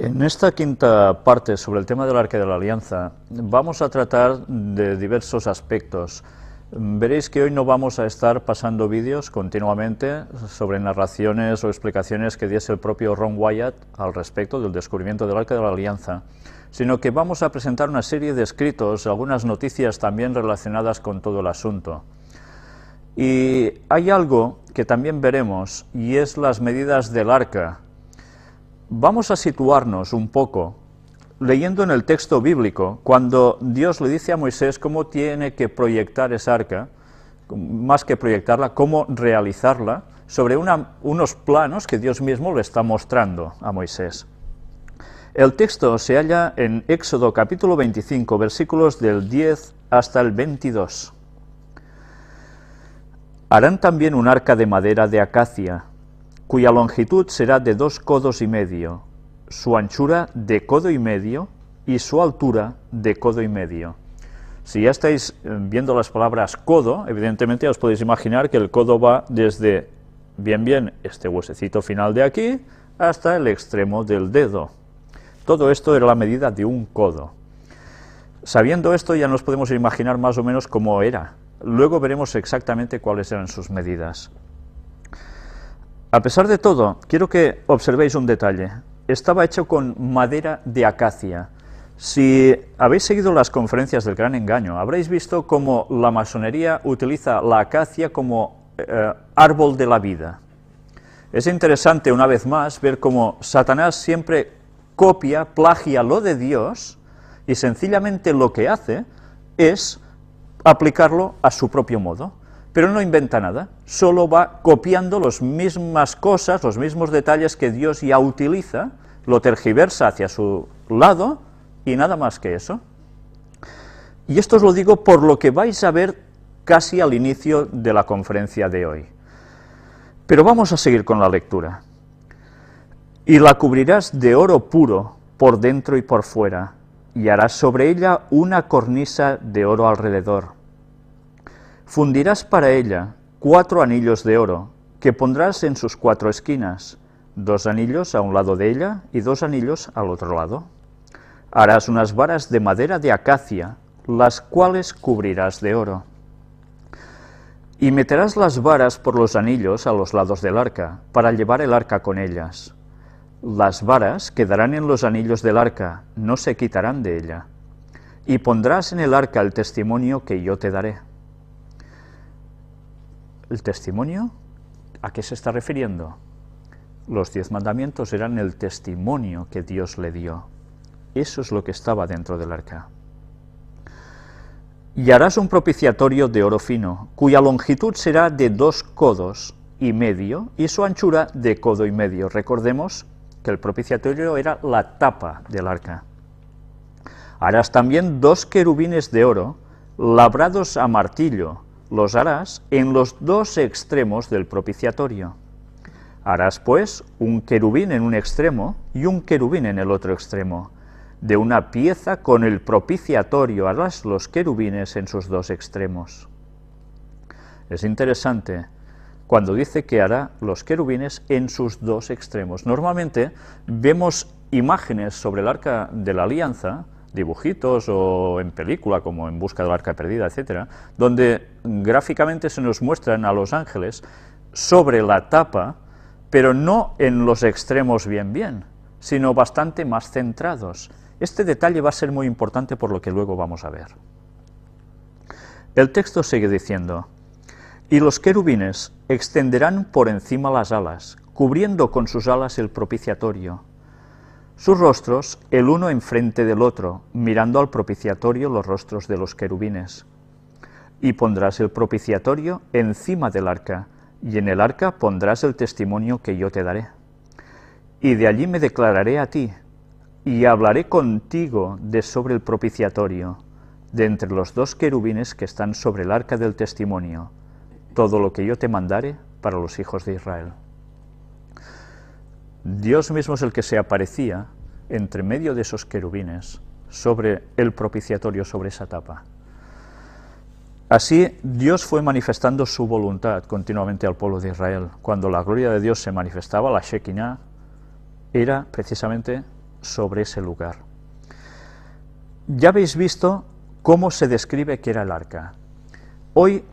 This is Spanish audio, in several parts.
En esta quinta parte sobre el tema del Arca de la Alianza vamos a tratar de diversos aspectos. Veréis que hoy no vamos a estar pasando vídeos continuamente sobre narraciones o explicaciones que diese el propio Ron Wyatt al respecto del descubrimiento del Arca de la Alianza, sino que vamos a presentar una serie de escritos, algunas noticias también relacionadas con todo el asunto. Y hay algo que también veremos, y es las medidas del Arca. Vamos a situarnos un poco leyendo en el texto bíblico, cuando Dios le dice a Moisés cómo tiene que proyectar esa arca, más que proyectarla, cómo realizarla, sobre unos planos que Dios mismo le está mostrando a Moisés. El texto se halla en Éxodo capítulo 25, versículos del 10 hasta el 22. Harán también un arca de madera de acacia, cuya longitud será de 2 codos y medio, su anchura de codo y medio y su altura de codo y medio. Si ya estáis viendo las palabras codo, evidentemente os podéis imaginar que el codo va desde bien este huesecito final de aquí hasta el extremo del dedo. Todo esto era la medida de un codo. Sabiendo esto ya nos podemos imaginar más o menos cómo era. Luego veremos exactamente cuáles eran sus medidas. A pesar de todo, quiero que observéis un detalle. Estaba hecho con madera de acacia. Si habéis seguido las conferencias del Gran Engaño, habréis visto cómo la masonería utiliza la acacia como árbol de la vida. Es interesante, una vez más, ver cómo Satanás siempre copia, plagia lo de Dios, y sencillamente lo que hace es aplicarlo a su propio modo. Pero no inventa nada, solo va copiando las mismas cosas, los mismos detalles que Dios ya utiliza, lo tergiversa hacia su lado y nada más que eso. Y esto os lo digo por lo que vais a ver casi al inicio de la conferencia de hoy. Pero vamos a seguir con la lectura. Y la cubrirás de oro puro por dentro y por fuera, y harás sobre ella una cornisa de oro alrededor. Fundirás para ella 4 anillos de oro, que pondrás en sus 4 esquinas, 2 anillos a un lado de ella y 2 anillos al otro lado. Harás unas varas de madera de acacia, las cuales cubrirás de oro. Y meterás las varas por los anillos a los lados del arca, para llevar el arca con ellas. Las varas quedarán en los anillos del arca, no se quitarán de ella. Y pondrás en el arca el testimonio que yo te daré. ¿El testimonio? ¿A qué se está refiriendo? Los 10 mandamientos eran el testimonio que Dios le dio. Eso es lo que estaba dentro del arca. Y harás un propiciatorio de oro fino, cuya longitud será de 2 codos y medio, y su anchura de codo y medio. Recordemos que el propiciatorio era la tapa del arca. Harás también 2 querubines de oro, labrados a martillo. Los harás en los 2 extremos del propiciatorio. Harás, pues, un querubín en un extremo y un querubín en el otro extremo. De una pieza con el propiciatorio harás los querubines en sus 2 extremos. Es interesante cuando dice que hará los querubines en sus 2 extremos. Normalmente vemos imágenes sobre el Arca de la Alianza, dibujitos o en película como En busca del arca perdida, etcétera, donde gráficamente se nos muestran a los ángeles sobre la tapa, pero no en los extremos bien, sino bastante más centrados. Este detalle va a ser muy importante por lo que luego vamos a ver. El texto sigue diciendo: y los querubines extenderán por encima las alas, cubriendo con sus alas el propiciatorio. Sus rostros, el uno enfrente del otro, mirando al propiciatorio los rostros de los querubines. Y pondrás el propiciatorio encima del arca, y en el arca pondrás el testimonio que yo te daré. Y de allí me declararé a ti, y hablaré contigo de sobre el propiciatorio, de entre los 2 querubines que están sobre el arca del testimonio, todo lo que yo te mandare para los hijos de Israel. Dios mismo es el que se aparecía entre medio de esos querubines sobre el propiciatorio, sobre esa tapa. Así Dios fue manifestando su voluntad continuamente al pueblo de Israel. Cuando la gloria de Dios se manifestaba, la Shekinah, era precisamente sobre ese lugar. Ya habéis visto cómo se describe que era el arca. Hoy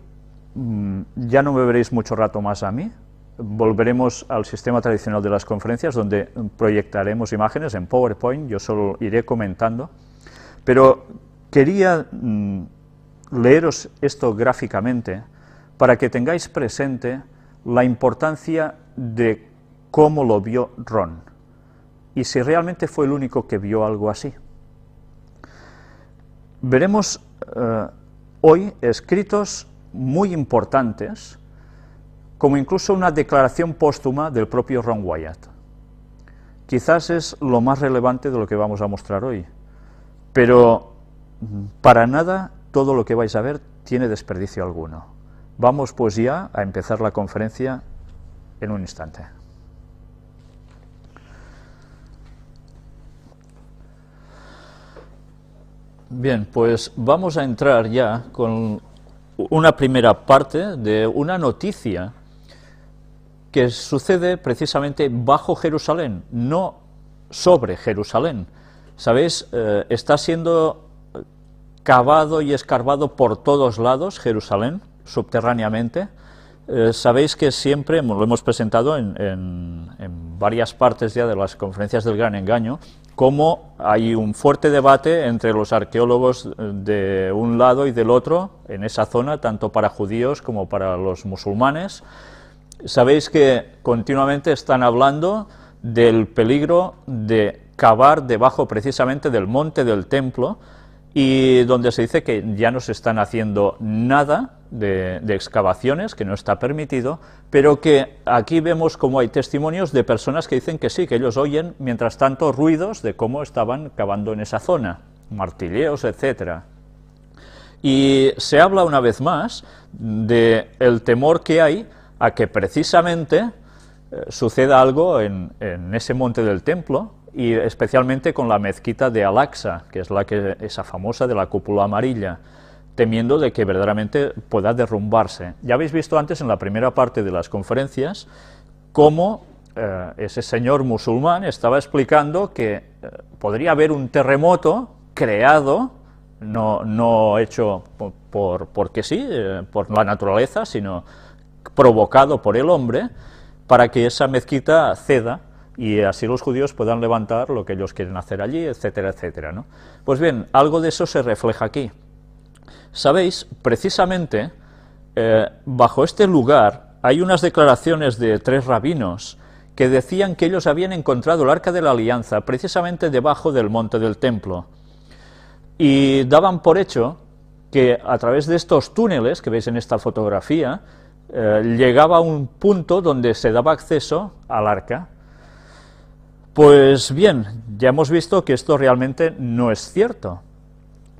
ya no me veréis mucho rato más a mí, volveremos al sistema tradicional de las conferencias, donde proyectaremos imágenes en PowerPoint, yo solo iré comentando, pero quería leeros esto gráficamente para que tengáis presente la importancia de cómo lo vio Ron, y si realmente fue el único que vio algo así. Veremos hoy escritos muy importantes, como incluso una declaración póstuma del propio Ron Wyatt. Quizás es lo más relevante de lo que vamos a mostrar hoy, pero para nada todo lo que vais a ver tiene desperdicio alguno. Vamos pues ya a empezar la conferencia en un instante. Bien, pues vamos a entrar ya con una primera parte de una noticia que sucede precisamente bajo Jerusalén, no sobre Jerusalén. ¿Sabéis? Está siendo cavado y escarbado por todos lados Jerusalén, subterráneamente. Sabéis que siempre, lo hemos presentado en varias partes ya de las conferencias del Gran Engaño, cómo hay un fuerte debate entre los arqueólogos de un lado y del otro en esa zona, tanto para judíos como para los musulmanes. Sabéis que continuamente están hablando del peligro de cavar debajo precisamente del monte del templo, y donde se dice que ya no se están haciendo nada de excavaciones, que no está permitido, pero que aquí vemos como hay testimonios de personas que dicen que sí, que ellos oyen mientras tanto ruidos de cómo estaban cavando en esa zona, martilleos, etcétera. Y se habla una vez más del temor que hay a que precisamente suceda algo en ese monte del templo, y especialmente con la mezquita de Al-Aqsa, que es esa famosa de la cúpula amarilla, temiendo de que verdaderamente pueda derrumbarse. Ya habéis visto antes en la primera parte de las conferencias cómo ese señor musulmán estaba explicando que podría haber un terremoto creado, no hecho porque sí, por la naturaleza, sino provocado por el hombre, para que esa mezquita ceda y así los judíos puedan levantar lo que ellos quieren hacer allí, etcétera, etcétera, ¿no? Pues bien, algo de eso se refleja aquí. Sabéis, precisamente, bajo este lugar hay unas declaraciones de 3 rabinos que decían que ellos habían encontrado el Arca de la Alianza precisamente debajo del monte del templo, y daban por hecho que a través de estos túneles que veis en esta fotografía, llegaba a un punto donde se daba acceso al arca. Pues bien, ya hemos visto que esto realmente no es cierto,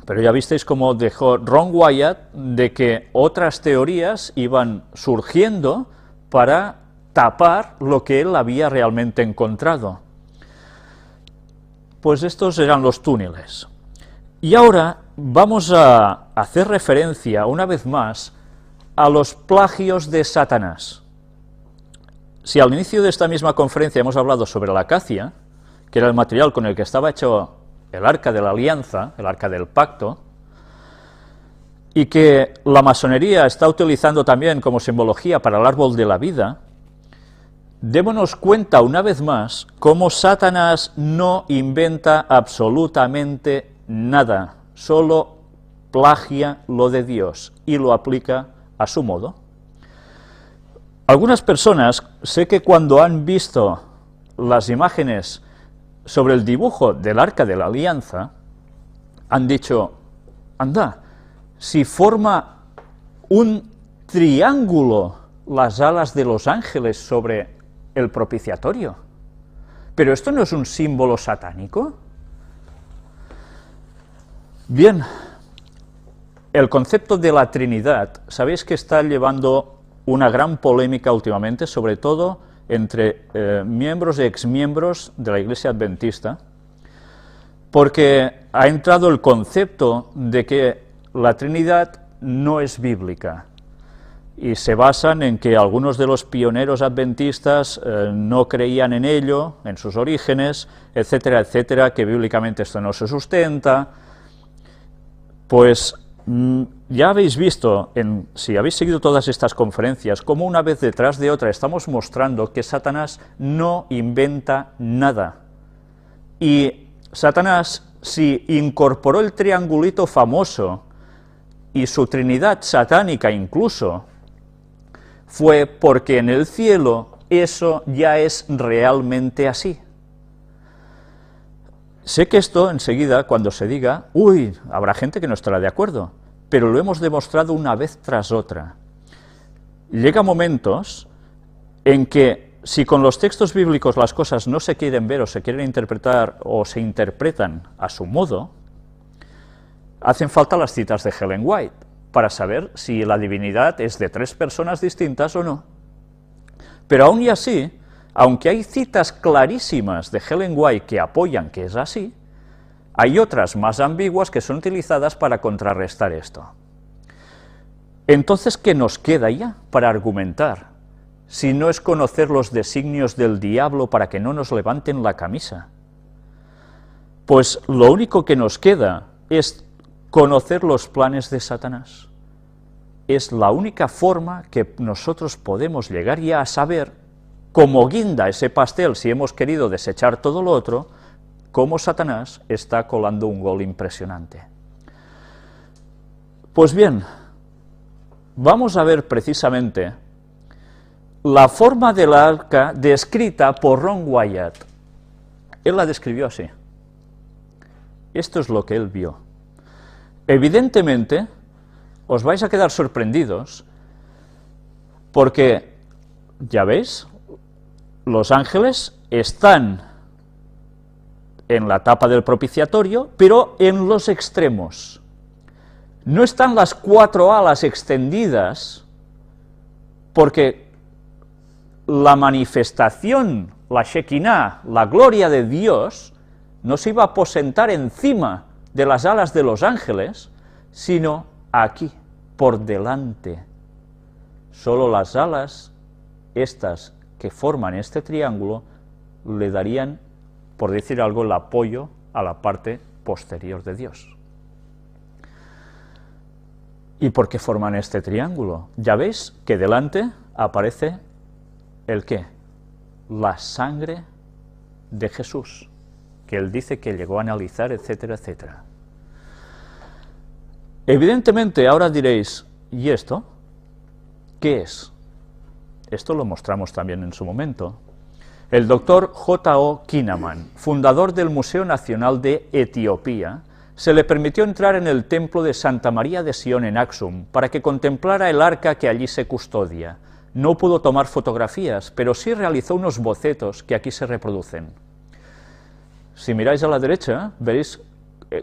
pero ya visteis cómo dejó Ron Wyatt de que otras teorías iban surgiendo para tapar lo que él había realmente encontrado. Pues estos eran los túneles. Y ahora vamos a hacer referencia una vez más a los plagios de Satanás. Si al inicio de esta misma conferencia hemos hablado sobre la acacia, que era el material con el que estaba hecho el Arca de la Alianza, el Arca del Pacto, y que la masonería está utilizando también como simbología para el árbol de la vida, démonos cuenta una vez más cómo Satanás no inventa absolutamente nada, solo plagia lo de Dios y lo aplica a su modo. Algunas personas, sé que cuando han visto las imágenes sobre el dibujo del Arca de la Alianza, han dicho, anda, si forma un triángulo las alas de los ángeles sobre el propiciatorio, ¿pero esto no es un símbolo satánico? Bien, el concepto de la Trinidad, sabéis que está llevando una gran polémica últimamente, sobre todo entre miembros y exmiembros de la Iglesia Adventista, porque ha entrado el concepto de que la Trinidad no es bíblica. y se basan en que algunos de los pioneros adventistas no creían en ello, en sus orígenes, etcétera, etcétera, que bíblicamente esto no se sustenta. Pues ya habéis visto, si habéis seguido todas estas conferencias, cómo una vez detrás de otra estamos mostrando que Satanás no inventa nada. Y Satanás, si incorporó el triangulito famoso y su trinidad satánica incluso, fue porque en el cielo eso ya es realmente así. Sé que esto enseguida, cuando se diga, uy, habrá gente que no estará de acuerdo, pero lo hemos demostrado una vez tras otra. Llega momentos en que, si con los textos bíblicos las cosas no se quieren ver o se quieren interpretar o se interpretan a su modo, hacen falta las citas de Ellen White para saber si la divinidad es de tres personas distintas o no. Pero aún y así, aunque hay citas clarísimas de Ellen White que apoyan que es así, hay otras más ambiguas que son utilizadas para contrarrestar esto. Entonces, ¿qué nos queda ya para argumentar? Si no es conocer los designios del diablo para que no nos levanten la camisa. Pues lo único que nos queda es conocer los planes de Satanás. Es la única forma que nosotros podemos llegar ya a saber, como guinda ese pastel, si hemos querido desechar todo lo otro, cómo Satanás está colando un gol impresionante. Pues bien, vamos a ver precisamente la forma del arca descrita por Ron Wyatt. Él la describió así. Esto es lo que él vio. Evidentemente, os vais a quedar sorprendidos, porque, ya veis, los ángeles están en la tapa del propiciatorio, pero en los extremos. No están las cuatro alas extendidas, porque la manifestación, la Shekinah, la gloria de Dios, no se iba a aposentar encima de las alas de los ángeles, sino aquí, por delante. Solo las alas, estas que forman este triángulo, le darían, por decir algo, el apoyo a la parte posterior de Dios. ¿Y por qué forman este triángulo? Ya veis que delante aparece ¿el qué? La sangre de Jesús, que él dice que llegó a analizar, etcétera, etcétera. Evidentemente, ahora diréis, ¿y esto? ¿Qué es? Esto lo mostramos también en su momento. El doctor J.O. Kinnaman, fundador del Museo Nacional de Etiopía, se le permitió entrar en el templo de Santa María de Sion en Aksum para que contemplara el arca que allí se custodia. No pudo tomar fotografías, pero sí realizó unos bocetos que aquí se reproducen. Si miráis a la derecha, veréis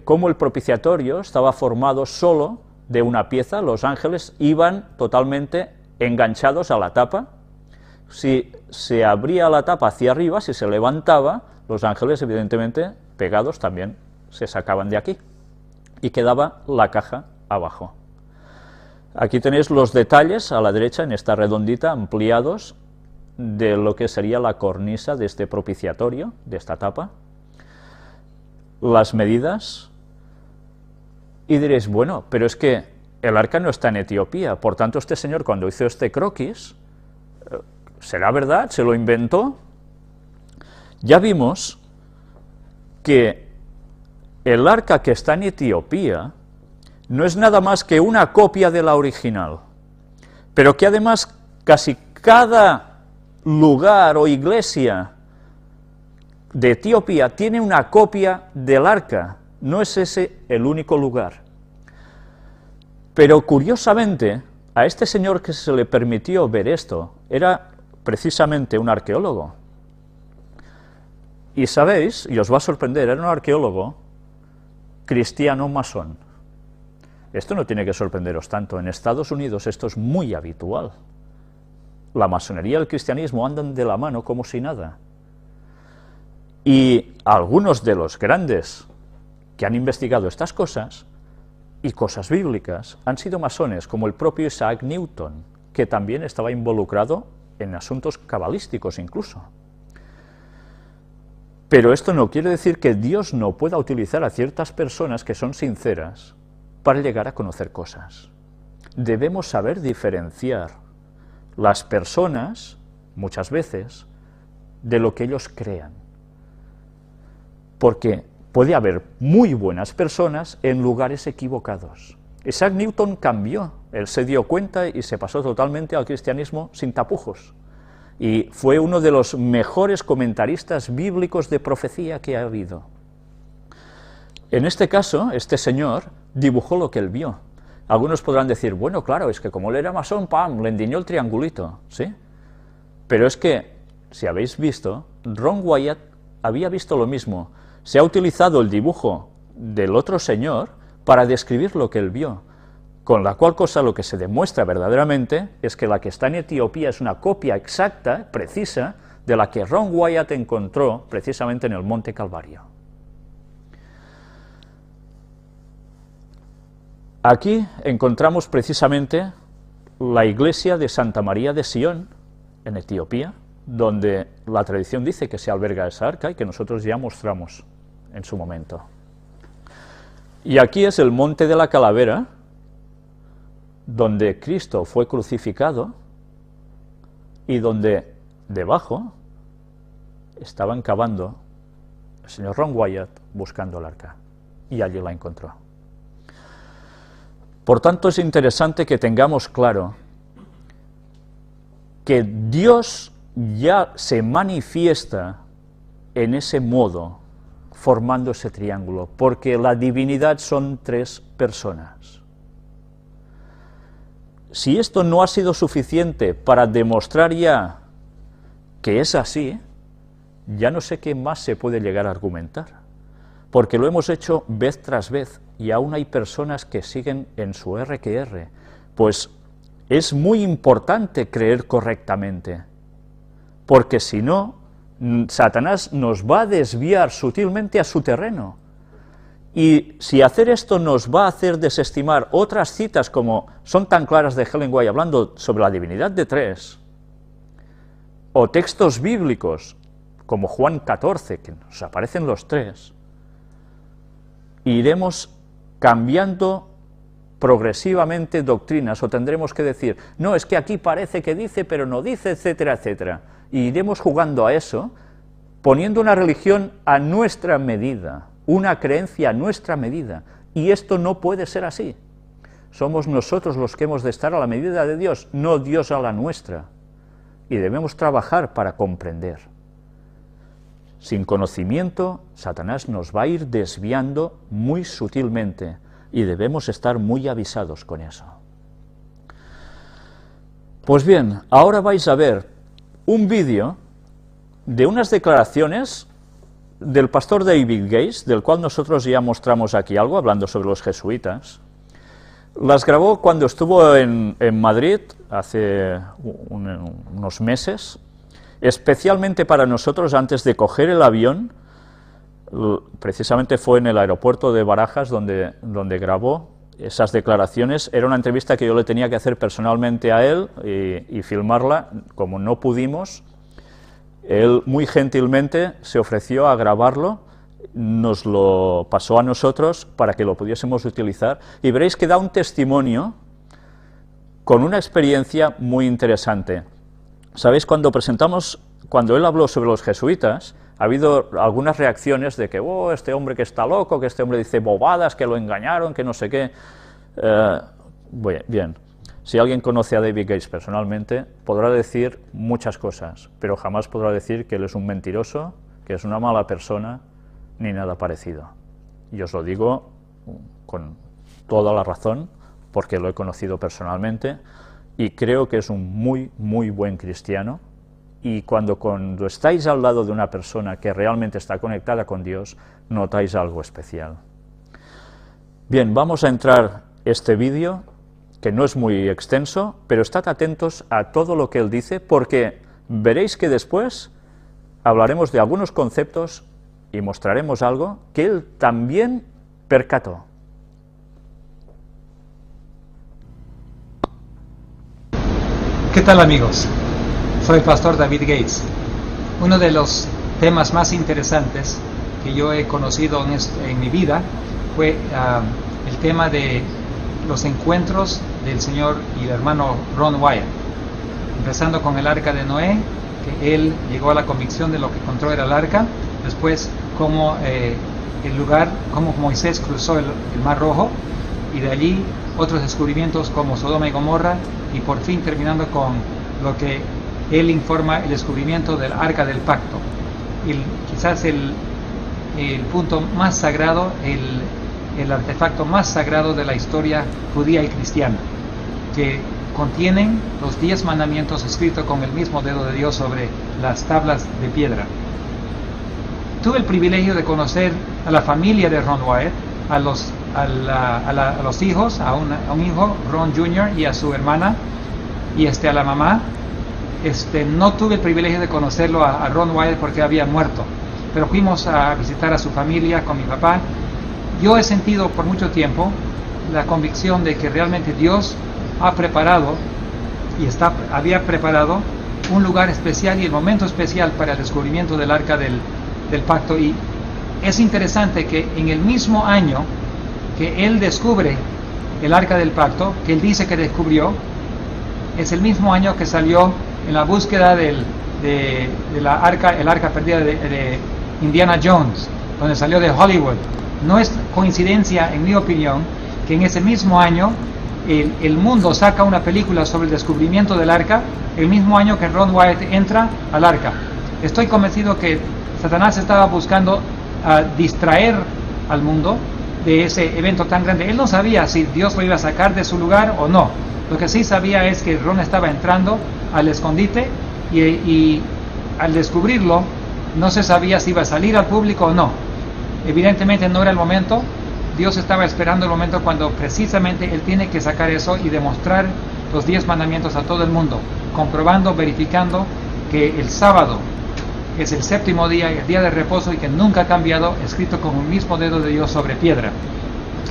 cómo el propiciatorio estaba formado solo de una pieza, los ángeles iban totalmente enganchados a la tapa. Si se abría la tapa hacia arriba, si se levantaba, los ángeles evidentemente pegados también se sacaban de aquí y quedaba la caja abajo. Aquí tenéis los detalles a la derecha, en esta redondita, ampliados de lo que sería la cornisa de este propiciatorio, de esta tapa, las medidas, y diréis, bueno, pero es que el arca no está en Etiopía, por tanto este señor cuando hizo este croquis, ¿será verdad? ¿Se lo inventó? Ya vimos que el arca que está en Etiopía no es nada más que una copia de la original, pero que además casi cada lugar o iglesia de Etiopía tiene una copia del arca, no es ese el único lugar. Pero curiosamente, a este señor que se le permitió ver esto, era precisamente un arqueólogo. Y sabéis, y os va a sorprender, era un arqueólogo cristiano masón. Esto no tiene que sorprenderos tanto, en Estados Unidos esto es muy habitual. La masonería y el cristianismo andan de la mano como si nada. Y algunos de los grandes que han investigado estas cosas, y cosas bíblicas, han sido masones, como el propio Isaac Newton, que también estaba involucrado en asuntos cabalísticos incluso. Pero esto no quiere decir que Dios no pueda utilizar a ciertas personas que son sinceras para llegar a conocer cosas. Debemos saber diferenciar las personas, muchas veces, de lo que ellos crean. Porque puede haber muy buenas personas en lugares equivocados. Isaac Newton cambió, él se dio cuenta y se pasó totalmente al cristianismo sin tapujos. Y fue uno de los mejores comentaristas bíblicos de profecía que ha habido. En este caso, este señor dibujó lo que él vio. Algunos podrán decir, bueno, claro, es que como él era masón, ¡pam!, le endiñó el triangulito, ¿sí? Pero es que, si habéis visto, Ron Wyatt había visto lo mismo. Se ha utilizado el dibujo del otro señor para describir lo que él vio, con la cual cosa lo que se demuestra verdaderamente es que la que está en Etiopía es una copia exacta, precisa, de la que Ron Wyatt encontró precisamente en el Monte Calvario. Aquí encontramos precisamente la iglesia de Santa María de Sion, en Etiopía, donde la tradición dice que se alberga esa arca y que nosotros ya mostramos en su momento. Y aquí es el Monte de la Calavera, donde Cristo fue crucificado y donde debajo estaban cavando el señor Ron Wyatt buscando el arca, y allí la encontró. Por tanto, es interesante que tengamos claro que Dios ya se manifiesta en ese modo, formando ese triángulo, porque la divinidad son tres personas. Si esto no ha sido suficiente para demostrar ya que es así, ya no sé qué más se puede llegar a argumentar, porque lo hemos hecho vez tras vez, y aún hay personas que siguen en su RQR, pues es muy importante creer correctamente, porque si no, Satanás nos va a desviar sutilmente a su terreno. Y si hacer esto nos va a hacer desestimar otras citas como son tan claras de Ellen White hablando sobre la divinidad de tres, o textos bíblicos como Juan 14, que nos aparecen los tres, iremos cambiando progresivamente doctrinas, o tendremos que decir, no, es que aquí parece que dice, pero no dice, etcétera, etcétera. Y iremos jugando a eso, poniendo una religión a nuestra medida, una creencia a nuestra medida, y esto no puede ser así. Somos nosotros los que hemos de estar a la medida de Dios, no Dios a la nuestra, y debemos trabajar para comprender. Sin conocimiento, Satanás nos va a ir desviando muy sutilmente, y debemos estar muy avisados con eso. Pues bien, ahora vais a ver un vídeo de unas declaraciones del pastor David Gates, del cual nosotros ya mostramos aquí algo, hablando sobre los jesuitas. Las grabó cuando estuvo en Madrid, hace unos meses, especialmente para nosotros antes de coger el avión. Precisamente fue en el aeropuerto de Barajas donde grabó esas declaraciones. Era una entrevista que yo le tenía que hacer personalmente a él y filmarla. Como no pudimos, él muy gentilmente se ofreció a grabarlo, nos lo pasó a nosotros para que lo pudiésemos utilizar, y veréis que da un testimonio con una experiencia muy interesante. ¿Sabéis? Cuando él habló sobre los jesuitas, ha habido algunas reacciones de que, oh, este hombre que está loco, que este hombre dice bobadas, que lo engañaron, que no sé qué. Bien, si alguien conoce a David Gates personalmente, podrá decir muchas cosas, pero jamás podrá decir que él es un mentiroso, que es una mala persona, ni nada parecido. Y os lo digo con toda la razón, porque lo he conocido personalmente, y creo que es un muy, muy buen cristiano. Y cuando estáis al lado de una persona que realmente está conectada con Dios, notáis algo especial. Bien, vamos a entrar este vídeo, que no es muy extenso, pero estad atentos a todo lo que él dice, porque veréis que después hablaremos de algunos conceptos y mostraremos algo que él también percató. ¿Qué tal, amigos? Soy el pastor David Gates. Uno de los temas más interesantes que yo he conocido en mi vida fue el tema de los encuentros del Señor y el hermano Ron Wyatt. Empezando con el arca de Noé, que él llegó a la convicción de lo que encontró era el arca. Después, cómo el lugar, cómo Moisés cruzó el Mar Rojo, y de allí otros descubrimientos como Sodoma y Gomorra, y por fin terminando con lo que él informa, el descubrimiento del arca del pacto. Y quizás el punto más sagrado, el artefacto más sagrado de la historia judía y cristiana, que contienen los 10 mandamientos escritos con el mismo dedo de Dios sobre las tablas de piedra. Tuve el privilegio de conocer a la familia de Ron Wyatt, a los hijos, a un hijo, Ron Jr., y a su hermana, y a la mamá. No tuve el privilegio de conocerlo a Ron Wyatt porque había muerto, pero fuimos a visitar a su familia con mi papá. Yo he sentido por mucho tiempo la convicción de que realmente Dios ha preparado y había preparado un lugar especial y el momento especial para el descubrimiento del arca del pacto. Y es interesante que en el mismo año que él descubre el arca del pacto, que él dice que descubrió, es el mismo año que salió en la búsqueda de el arca perdida de Indiana Jones, donde salió de Hollywood. No es coincidencia, en mi opinión, que en ese mismo año el mundo saca una película sobre el descubrimiento del arca, el mismo año que Ron Wyatt entra al arca. Estoy convencido que Satanás estaba buscando distraer al mundo de ese evento tan grande. Él no sabía si Dios lo iba a sacar de su lugar o no. Lo que sí sabía es que Ron estaba entrando al escondite y al descubrirlo no se sabía si iba a salir al público o no. Evidentemente no era el momento. Dios estaba esperando el momento cuando precisamente él tiene que sacar eso y demostrar los 10 mandamientos a todo el mundo, comprobando, verificando que el sábado es el séptimo día, el día de reposo, y que nunca ha cambiado, escrito con el mismo dedo de Dios sobre piedra.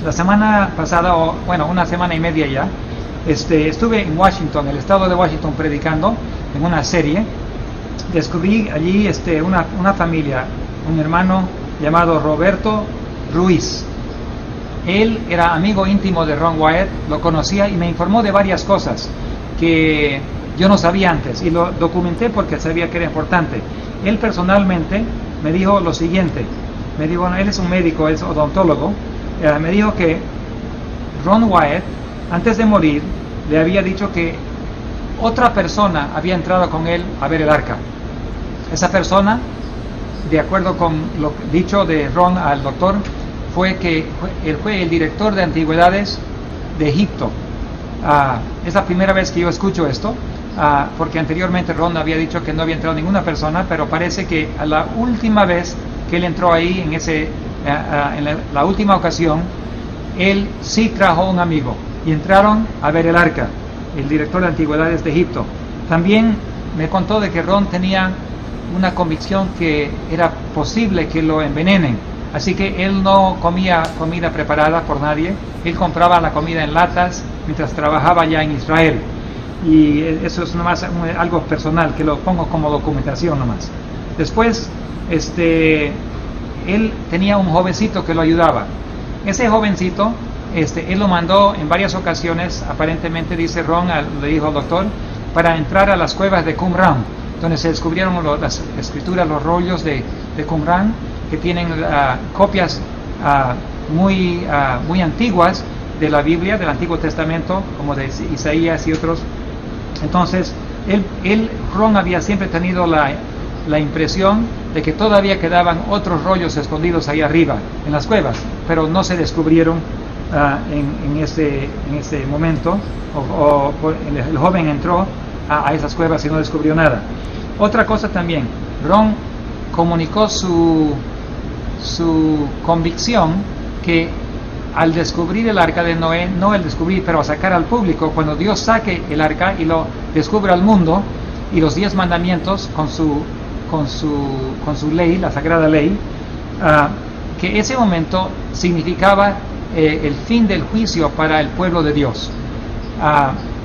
La semana pasada, una semana y media ya, estuve en Washington, el estado de Washington, predicando en una serie. Descubrí allí una familia, un hermano llamado Roberto Ruiz. Él era amigo íntimo de Ron Wyatt, lo conocía y me informó de varias cosas que yo no sabía antes, y lo documenté porque sabía que era importante. Él personalmente me dijo lo siguiente, me dijo, él es un médico, es odontólogo, me dijo que Ron Wyatt, antes de morir, le había dicho que otra persona había entrado con él a ver el arca. Esa persona, de acuerdo con lo dicho de Ron al doctor, fue el director de antigüedades de Egipto. Es la primera vez que yo escucho esto, porque anteriormente Ron había dicho que no había entrado ninguna persona, pero parece que a la última vez que él entró ahí, en la última ocasión, él sí trajo un amigo y entraron a ver el arca, el director de antigüedades de Egipto. También me contó de que Ron tenía una convicción que era posible que lo envenenen, así que él no comía comida preparada por nadie, él compraba la comida en latas mientras trabajaba ya en Israel. Y eso es nomás algo personal, que lo pongo como documentación nomás. Después, él tenía un jovencito que lo ayudaba. Ese jovencito, él lo mandó en varias ocasiones, aparentemente, dice Ron, le dijo al doctor, para entrar a las cuevas de Qumran, donde se descubrieron las escrituras, los rollos de Qumran, que tienen copias muy antiguas de la Biblia, del Antiguo Testamento, como de Isaías y otros. Entonces, Ron había siempre tenido la impresión de que todavía quedaban otros rollos escondidos ahí arriba, en las cuevas, pero no se descubrieron en ese momento, el joven entró a esas cuevas y no descubrió nada. Otra cosa también, Ron comunicó su convicción que al descubrir el arca de Noé, no el descubrir, pero a sacar al público, cuando Dios saque el arca y lo descubra al mundo, y los 10 mandamientos con su ley, la sagrada ley, que ese momento significaba el fin del juicio para el pueblo de Dios.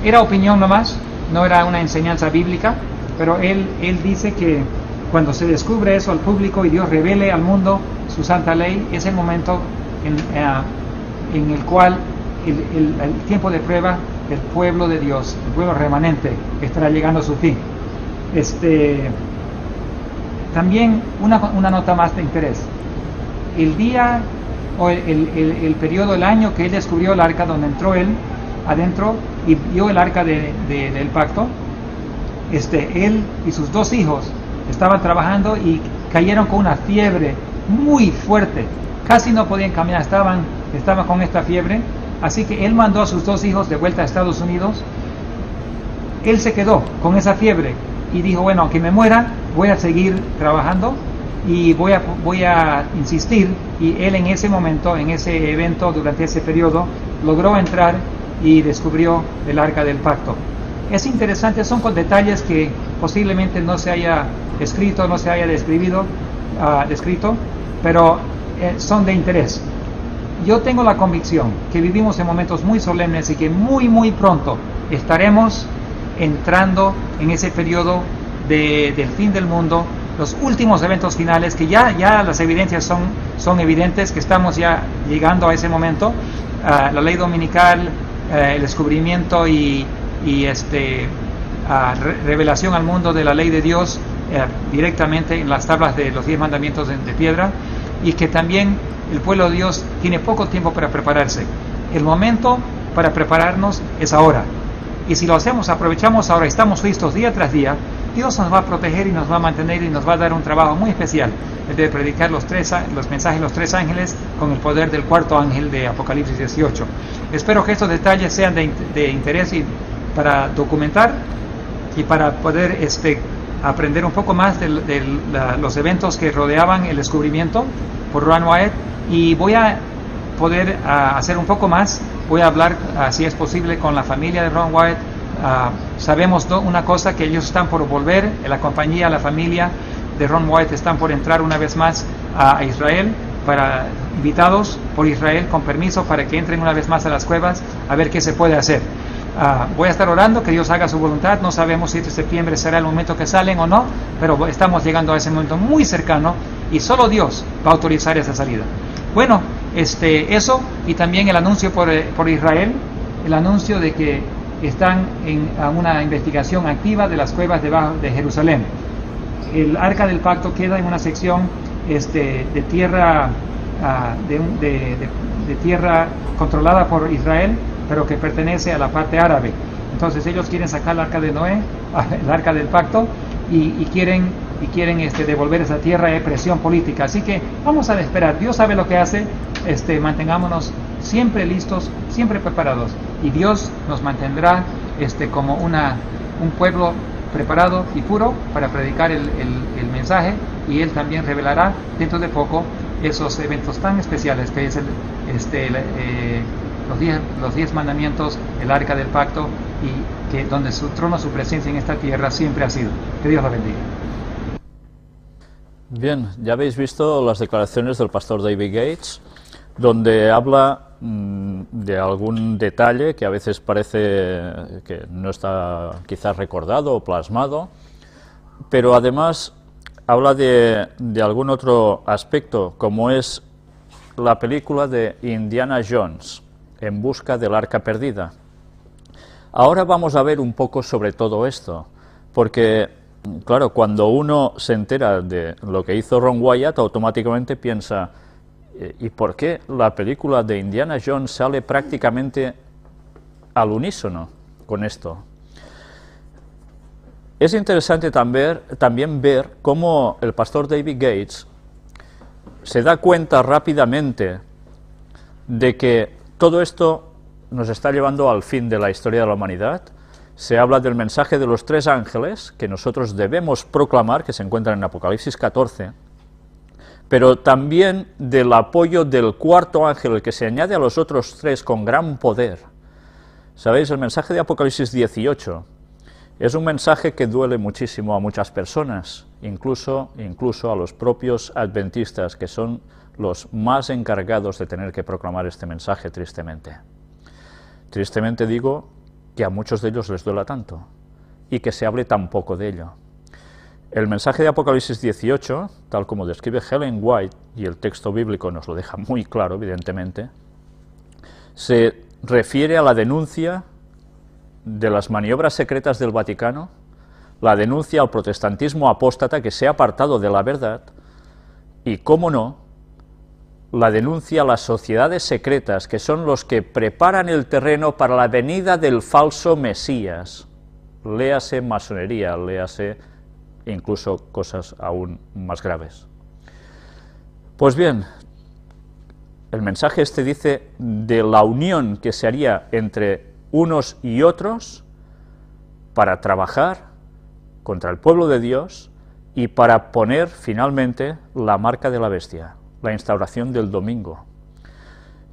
Era opinión nomás, no era una enseñanza bíblica, pero él dice que cuando se descubre eso al público y Dios revele al mundo su santa ley, es el momento en el cual el tiempo de prueba del pueblo de Dios, el pueblo remanente, estará llegando a su fin. También una nota más de interés. El día o el periodo, el año que él descubrió el arca, donde entró él adentro y vio el arca del pacto, él y sus 2 hijos estaban trabajando y cayeron con una fiebre muy fuerte, casi no podían caminar, estaban con esta fiebre, así que él mandó a sus 2 hijos de vuelta a Estados Unidos. Él se quedó con esa fiebre y dijo, bueno, aunque me muera, voy a seguir trabajando y voy a insistir. Y él en ese momento, en ese evento, durante ese periodo, logró entrar y descubrió el arca del pacto. Es interesante, son con detalles que posiblemente no se haya escrito, no se haya descrito, pero son de interés. Yo tengo la convicción que vivimos en momentos muy solemnes y que muy pronto estaremos entrando en ese periodo del fin del mundo, los últimos eventos finales, que ya las evidencias son evidentes, que estamos ya llegando a ese momento. La ley dominical, el descubrimiento y revelación al mundo de la ley de Dios directamente en las tablas de los 10 mandamientos de piedra, y que también el pueblo de Dios tiene poco tiempo para prepararse. El momento para prepararnos es ahora, y si lo hacemos, aprovechamos ahora, estamos listos día tras día, Dios nos va a proteger y nos va a mantener y nos va a dar un trabajo muy especial, el de predicar los mensajes de los 3 ángeles con el poder del 4º ángel de Apocalipsis 18. Espero que estos detalles sean de interés y para documentar y para poder aprender un poco más de los eventos que rodeaban el descubrimiento por Ron Wyatt, y voy a poder hacer un poco más. Voy a hablar, si es posible, con la familia de Ron Wyatt. Sabemos una cosa, que ellos están por volver, la compañía, la familia de Ron Wyatt están por entrar una vez más a Israel, invitados por Israel con permiso para que entren una vez más a las cuevas a ver qué se puede hacer. Voy a estar orando que Dios haga su voluntad. No sabemos si este septiembre será el momento que salen o no, pero estamos llegando a ese momento muy cercano y solo Dios va a autorizar esa salida. Bueno, eso, y también el anuncio por Israel, el anuncio de que están en una investigación activa de las cuevas debajo de Jerusalén. El arca del pacto queda en una sección de tierra de tierra controlada por Israel, pero que pertenece a la parte árabe. Entonces ellos quieren sacar el arca de Noé, el arca del pacto, y quieren devolver esa tierra de presión política. Así que vamos a esperar. Dios sabe lo que hace. Mantengámonos siempre listos, siempre preparados, y Dios nos mantendrá como un pueblo preparado y puro para predicar el mensaje, y Él también revelará dentro de poco esos eventos tan especiales que es los 10 mandamientos, el arca del pacto, y que donde su trono, su presencia en esta tierra siempre ha sido. Que Dios la bendiga. Bien, ya habéis visto las declaraciones del pastor David Gates, donde habla de algún detalle que a veces parece que no está quizás recordado o plasmado, pero además habla de algún otro aspecto, como es la película de Indiana Jones, En busca del arca perdida. Ahora vamos a ver un poco sobre todo esto, porque, claro, cuando uno se entera de lo que hizo Ron Wyatt, automáticamente piensa, ¿y por qué la película de Indiana Jones sale prácticamente al unísono con esto? Es interesante también ver cómo el pastor David Gates se da cuenta rápidamente de que todo esto nos está llevando al fin de la historia de la humanidad. Se habla del mensaje de los 3 ángeles que nosotros debemos proclamar, que se encuentran en Apocalipsis 14, pero también del apoyo del 4º ángel, el que se añade a los otros 3 con gran poder. ¿Sabéis? El mensaje de Apocalipsis 18 es un mensaje que duele muchísimo a muchas personas, incluso a los propios adventistas, que son los más encargados de tener que proclamar este mensaje, tristemente. Tristemente digo que a muchos de ellos les duela tanto, y que se hable tan poco de ello. El mensaje de Apocalipsis 18, tal como describe Ellen White, y el texto bíblico nos lo deja muy claro, evidentemente, se refiere a la denuncia de las maniobras secretas del Vaticano, la denuncia al protestantismo apóstata que se ha apartado de la verdad y, cómo no, la denuncia a las sociedades secretas, que son los que preparan el terreno para la venida del falso Mesías. Léase masonería, léase incluso cosas aún más graves. Pues bien, el mensaje este dice de la unión que se haría entre unos y otros para trabajar contra el pueblo de Dios y para poner finalmente la marca de la bestia, la instauración del domingo.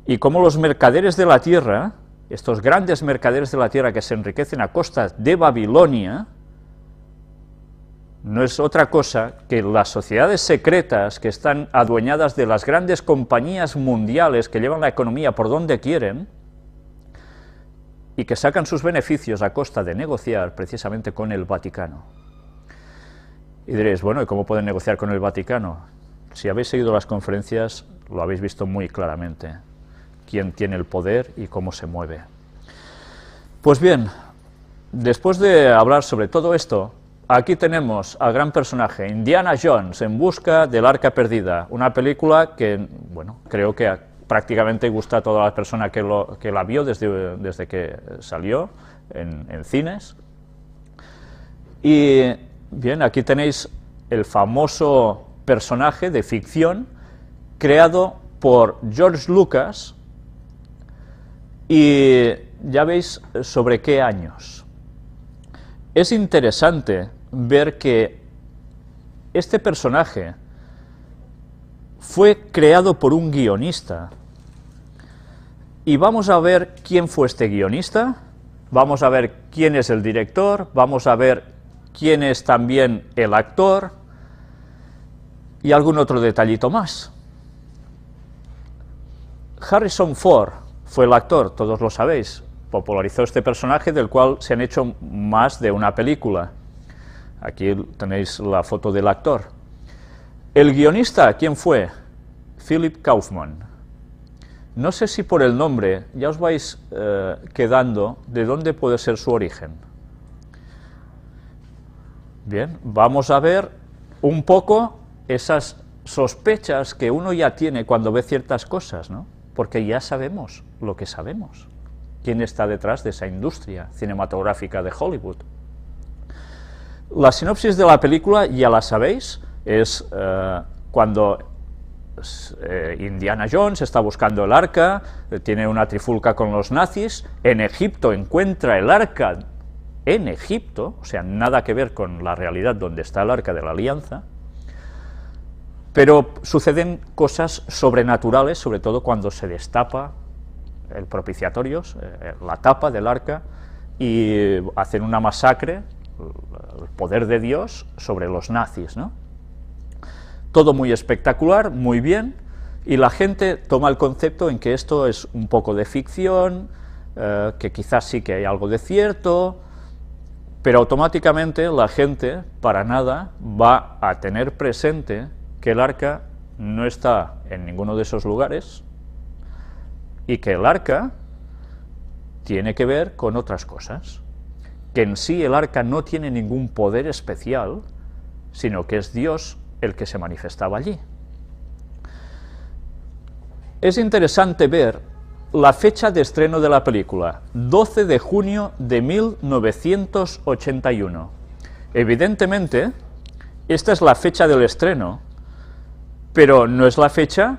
Y como los mercaderes de la tierra, estos grandes mercaderes de la tierra que se enriquecen a costa de Babilonia, no es otra cosa que las sociedades secretas que están adueñadas de las grandes compañías mundiales que llevan la economía por donde quieren y que sacan sus beneficios a costa de negociar precisamente con el Vaticano. Y diréis, bueno, ¿y cómo pueden negociar con el Vaticano? Si habéis seguido las conferencias, lo habéis visto muy claramente, quién tiene el poder y cómo se mueve. Pues bien, después de hablar sobre todo esto, aquí tenemos al gran personaje, Indiana Jones, en busca del Arca Perdida, una película que, bueno, creo que prácticamente gusta a toda la persona que la vio desde que salió en cines. Y bien, aquí tenéis el famoso personaje de ficción creado por George Lucas, y ya veis sobre qué años. Es interesante ver que este personaje fue creado por un guionista, y vamos a ver quién fue este guionista, vamos a ver quién es el director, vamos a ver quién es también el actor, y algún otro detallito más. Harrison Ford fue el actor, todos lo sabéis, popularizó este personaje del cual se han hecho más de una película. Aquí tenéis la foto del actor. El guionista, ¿quién fue? Philip Kaufman. No sé si por el nombre ya os vais quedando de dónde puede ser su origen. Bien, vamos a ver un poco esas sospechas que uno ya tiene cuando ve ciertas cosas, ¿no? Porque ya sabemos lo que sabemos, quién está detrás de esa industria cinematográfica de Hollywood. La sinopsis de la película, ya la sabéis, es cuando Indiana Jones está buscando el arca, tiene una trifulca con los nazis, en Egipto encuentra el arca en Egipto, o sea, nada que ver con la realidad donde está el arca de la alianza, pero suceden cosas sobrenaturales, sobre todo cuando se destapa el propiciatorio, la tapa del arca, y hacen una masacre, el poder de Dios, sobre los nazis, ¿no? Todo muy espectacular, muy bien, y la gente toma el concepto en que esto es un poco de ficción, que quizás sí que hay algo de cierto, pero automáticamente la gente para nada va a tener presente que el arca no está en ninguno de esos lugares y que el arca tiene que ver con otras cosas, que en sí el arca no tiene ningún poder especial, sino que es Dios el que se manifestaba allí. Es interesante ver la fecha de estreno de la película, 12 de junio de 1981. Evidentemente, esta es la fecha del estreno, pero no es la fecha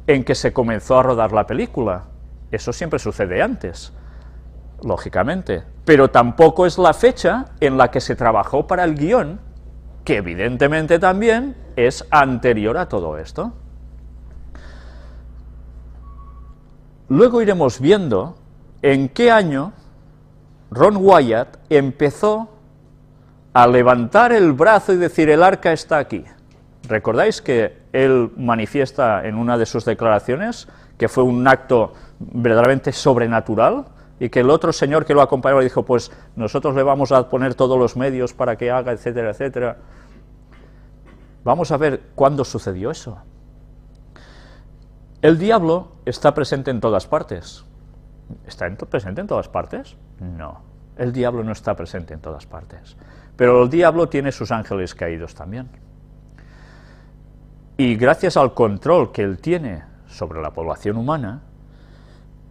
en que se comenzó a rodar la película. Eso siempre sucede antes, lógicamente. Pero tampoco es la fecha en la que se trabajó para el guión, que evidentemente también es anterior a todo esto. Luego iremos viendo en qué año Ron Wyatt empezó a levantar el brazo y decir: el arca está aquí. ¿Recordáis que él manifiesta en una de sus declaraciones que fue un acto verdaderamente sobrenatural y que el otro señor que lo acompañaba dijo, pues nosotros le vamos a poner todos los medios para que haga, etcétera, etcétera. Vamos a ver cuándo sucedió eso. El diablo está presente en todas partes. ¿Está presente en todas partes? No, el diablo no está presente en todas partes. Pero el diablo tiene sus ángeles caídos también. Y gracias al control que él tiene sobre la población humana,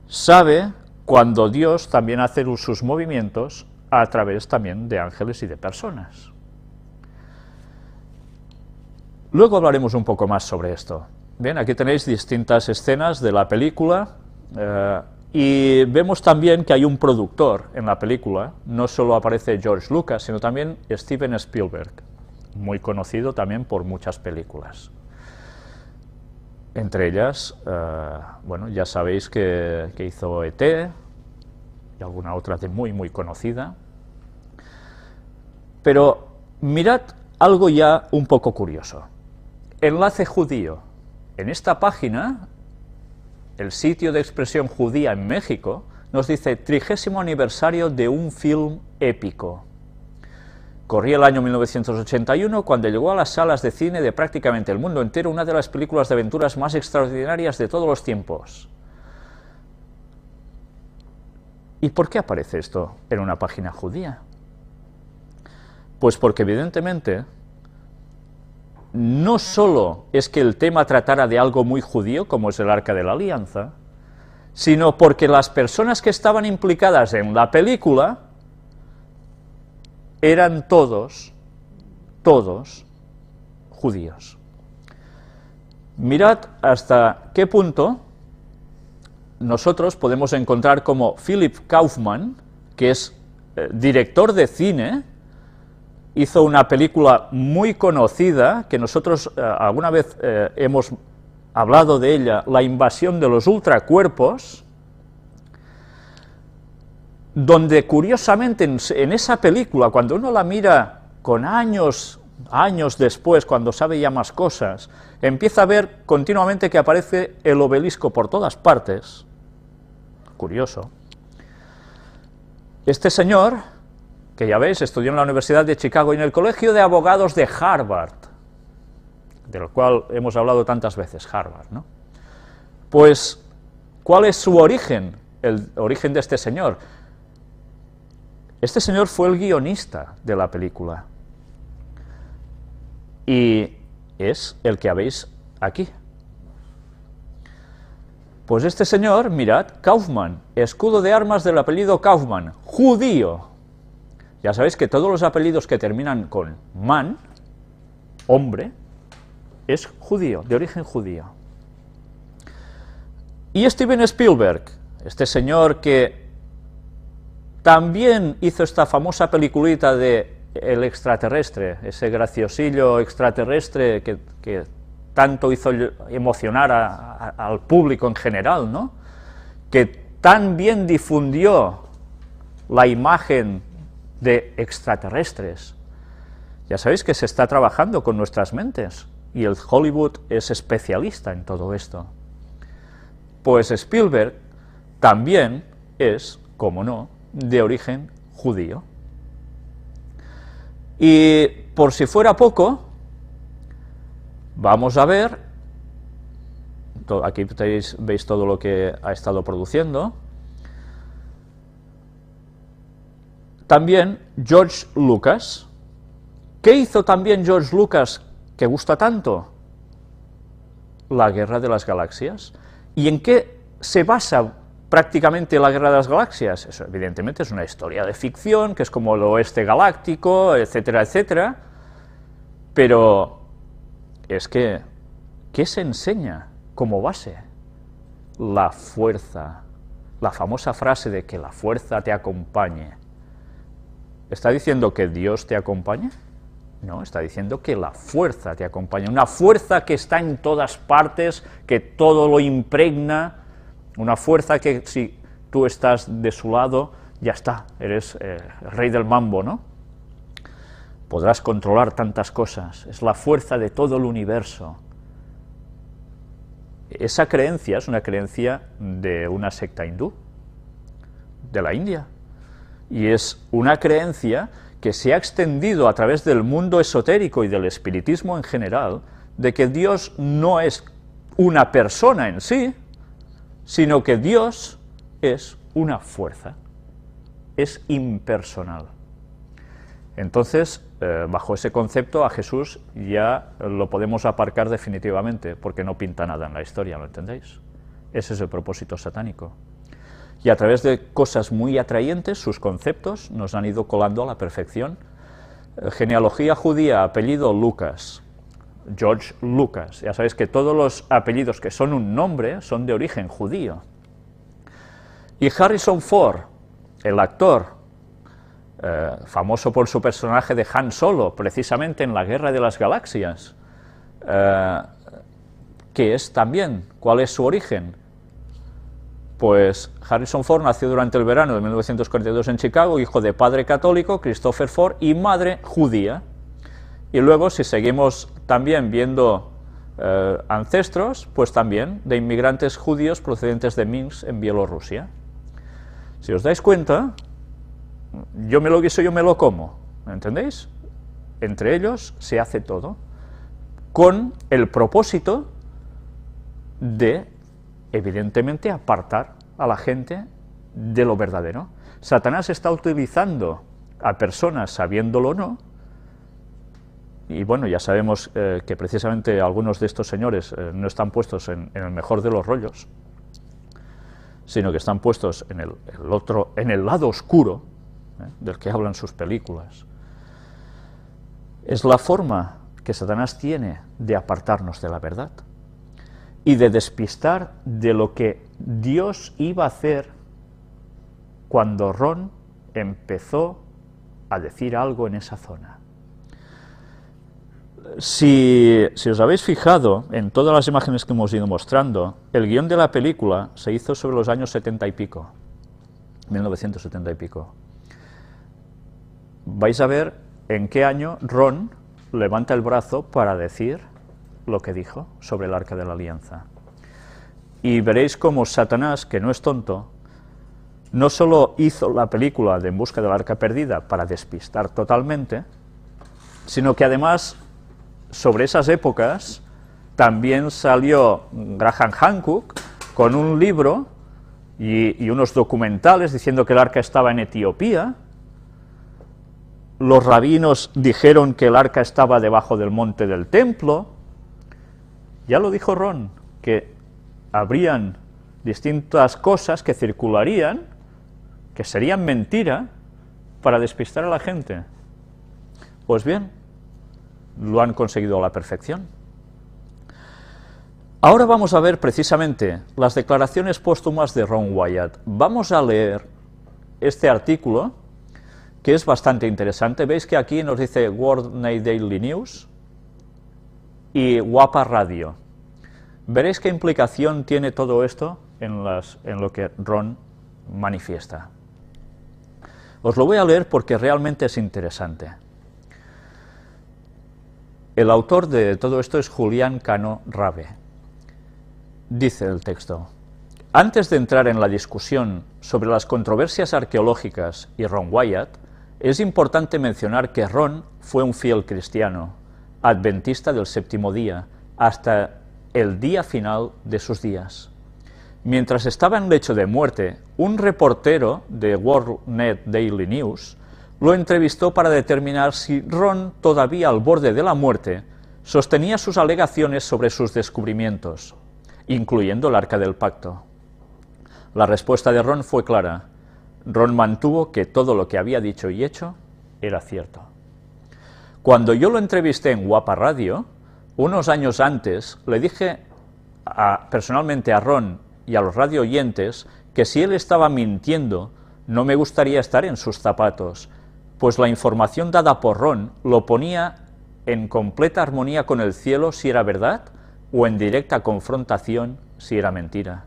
sabe cuando Dios también hace sus movimientos a través también de ángeles y de personas. Luego hablaremos un poco más sobre esto. Bien, aquí tenéis distintas escenas de la película y vemos también que hay un productor en la película. No solo aparece George Lucas, sino también Steven Spielberg, muy conocido también por muchas películas. Entre ellas, bueno, ya sabéis que hizo E.T. y alguna otra de muy conocida. Pero mirad algo ya un poco curioso. Enlace judío. En esta página, el sitio de expresión judía en México, nos dice 30º aniversario de un film épico. Corría el año 1981 cuando llegó a las salas de cine de prácticamente el mundo entero una de las películas de aventuras más extraordinarias de todos los tiempos. ¿Y por qué aparece esto en una página judía? Pues porque evidentemente no solo es que el tema tratara de algo muy judío, como es el Arca de la Alianza, sino porque las personas que estaban implicadas en la película eran todos judíos. Mirad hasta qué punto nosotros podemos encontrar como Philip Kaufman, que es director de cine, hizo una película muy conocida, que nosotros alguna vez hemos hablado de ella, La invasión de los ultracuerpos, donde curiosamente en esa película, cuando uno la mira con años después, cuando sabe ya más cosas, empieza a ver continuamente que aparece el obelisco por todas partes. Curioso. Este señor, que ya veis, estudió en la Universidad de Chicago y en el Colegio de Abogados de Harvard, del cual hemos hablado tantas veces, Harvard, ¿no? Pues, ¿cuál es su origen? El origen de este señor. Este señor fue el guionista de la película y es el que habéis aquí. Pues este señor, mirad, Kaufman, escudo de armas del apellido Kaufman, judío. Ya sabéis que todos los apellidos que terminan con man, hombre, es judío, de origen judío. Y Steven Spielberg, este señor que también hizo esta famosa peliculita de El extraterrestre, ese graciosillo extraterrestre que tanto hizo emocionar al público en general, ¿no? Que tan bien difundió la imagen de extraterrestres. Ya sabéis que se está trabajando con nuestras mentes, y el Hollywood es especialista en todo esto. Pues Spielberg también es, como no, de origen judío. Y por si fuera poco, vamos a ver, aquí veis todo lo que ha estado produciendo. También George Lucas. ¿Qué hizo también George Lucas que gusta tanto? La Guerra de las Galaxias. ¿Y en qué se basa prácticamente la Guerra de las Galaxias? Eso evidentemente es una historia de ficción, que es como el oeste galáctico, etcétera, etcétera, pero es que, ¿qué se enseña como base? La fuerza, la famosa frase de que la fuerza te acompañe. ¿Está diciendo que Dios te acompañe? No, está diciendo que la fuerza te acompaña, una fuerza que está en todas partes, que todo lo impregna, una fuerza que si tú estás de su lado, ya está, eres el rey del mambo, ¿no? Podrás controlar tantas cosas, es la fuerza de todo el universo. Esa creencia es una creencia de una secta hindú, de la India. Y es una creencia que se ha extendido a través del mundo esotérico y del espiritismo en general, de que Dios no es una persona en sí, sino que Dios es una fuerza, es impersonal. Entonces, bajo ese concepto, a Jesús ya lo podemos aparcar definitivamente, porque no pinta nada en la historia, ¿lo entendéis? Ese es el propósito satánico. Y a través de cosas muy atrayentes, sus conceptos nos han ido colando a la perfección. Genealogía judía, apellido Lucas, George Lucas. Ya sabéis que todos los apellidos que son un nombre son de origen judío. Y Harrison Ford, el actor, famoso por su personaje de Han Solo, precisamente en la Guerra de las Galaxias, ¿qué es también? ¿Cuál es su origen? Pues Harrison Ford nació durante el verano de 1942 en Chicago, hijo de padre católico, Christopher Ford, y madre judía. Y luego, si seguimos también viendo ancestros, pues también de inmigrantes judíos procedentes de Minsk, en Bielorrusia. Si os dais cuenta, yo me lo guiso, yo me lo como, ¿entendéis? Entre ellos se hace todo, con el propósito de, evidentemente, apartar a la gente de lo verdadero. Satanás está utilizando a personas, sabiéndolo o no, y bueno, ya sabemos que precisamente algunos de estos señores no están puestos en el mejor de los rollos, sino que están puestos en el lado oscuro, del que hablan sus películas. Es la forma que Satanás tiene de apartarnos de la verdad y de despistar de lo que Dios iba a hacer cuando Ron empezó a decir algo en esa zona. Si os habéis fijado en todas las imágenes que hemos ido mostrando, el guión de la película se hizo sobre los años 70 y pico, 1970 y pico. Vais a ver en qué año Ron levanta el brazo para decir lo que dijo sobre el Arca de la Alianza. Y veréis cómo Satanás, que no es tonto, no solo hizo la película de En busca del Arca perdida para despistar totalmente, sino que además, sobre esas épocas, también salió Graham Hancock con un libro y unos documentales diciendo que el arca estaba en Etiopía. Los rabinos dijeron que el arca estaba debajo del monte del templo. Ya lo dijo Ron, que habrían distintas cosas que circularían, que serían mentira, para despistar a la gente. Pues bien, lo han conseguido a la perfección. Ahora vamos a ver precisamente las declaraciones póstumas de Ron Wyatt. Vamos a leer este artículo, que es bastante interesante. Veis que aquí nos dice World Daily News y Guapa Radio. Veréis qué implicación tiene todo esto en lo que Ron manifiesta. Os lo voy a leer porque realmente es interesante. El autor de todo esto es Julián Cano Rabe. Dice el texto: antes de entrar en la discusión sobre las controversias arqueológicas y Ron Wyatt, es importante mencionar que Ron fue un fiel cristiano, adventista del séptimo día, hasta el día final de sus días. Mientras estaba en lecho de muerte, un reportero de World Daily News lo entrevistó para determinar si Ron, todavía al borde de la muerte, sostenía sus alegaciones sobre sus descubrimientos, incluyendo el Arca del Pacto. La respuesta de Ron fue clara. Ron mantuvo que todo lo que había dicho y hecho era cierto. Cuando yo lo entrevisté en Guapa Radio, unos años antes, le dije personalmente a Ron y a los radio oyentes que si él estaba mintiendo, no me gustaría estar en sus zapatos, pues la información dada por Ron lo ponía en completa armonía con el cielo si era verdad o en directa confrontación si era mentira.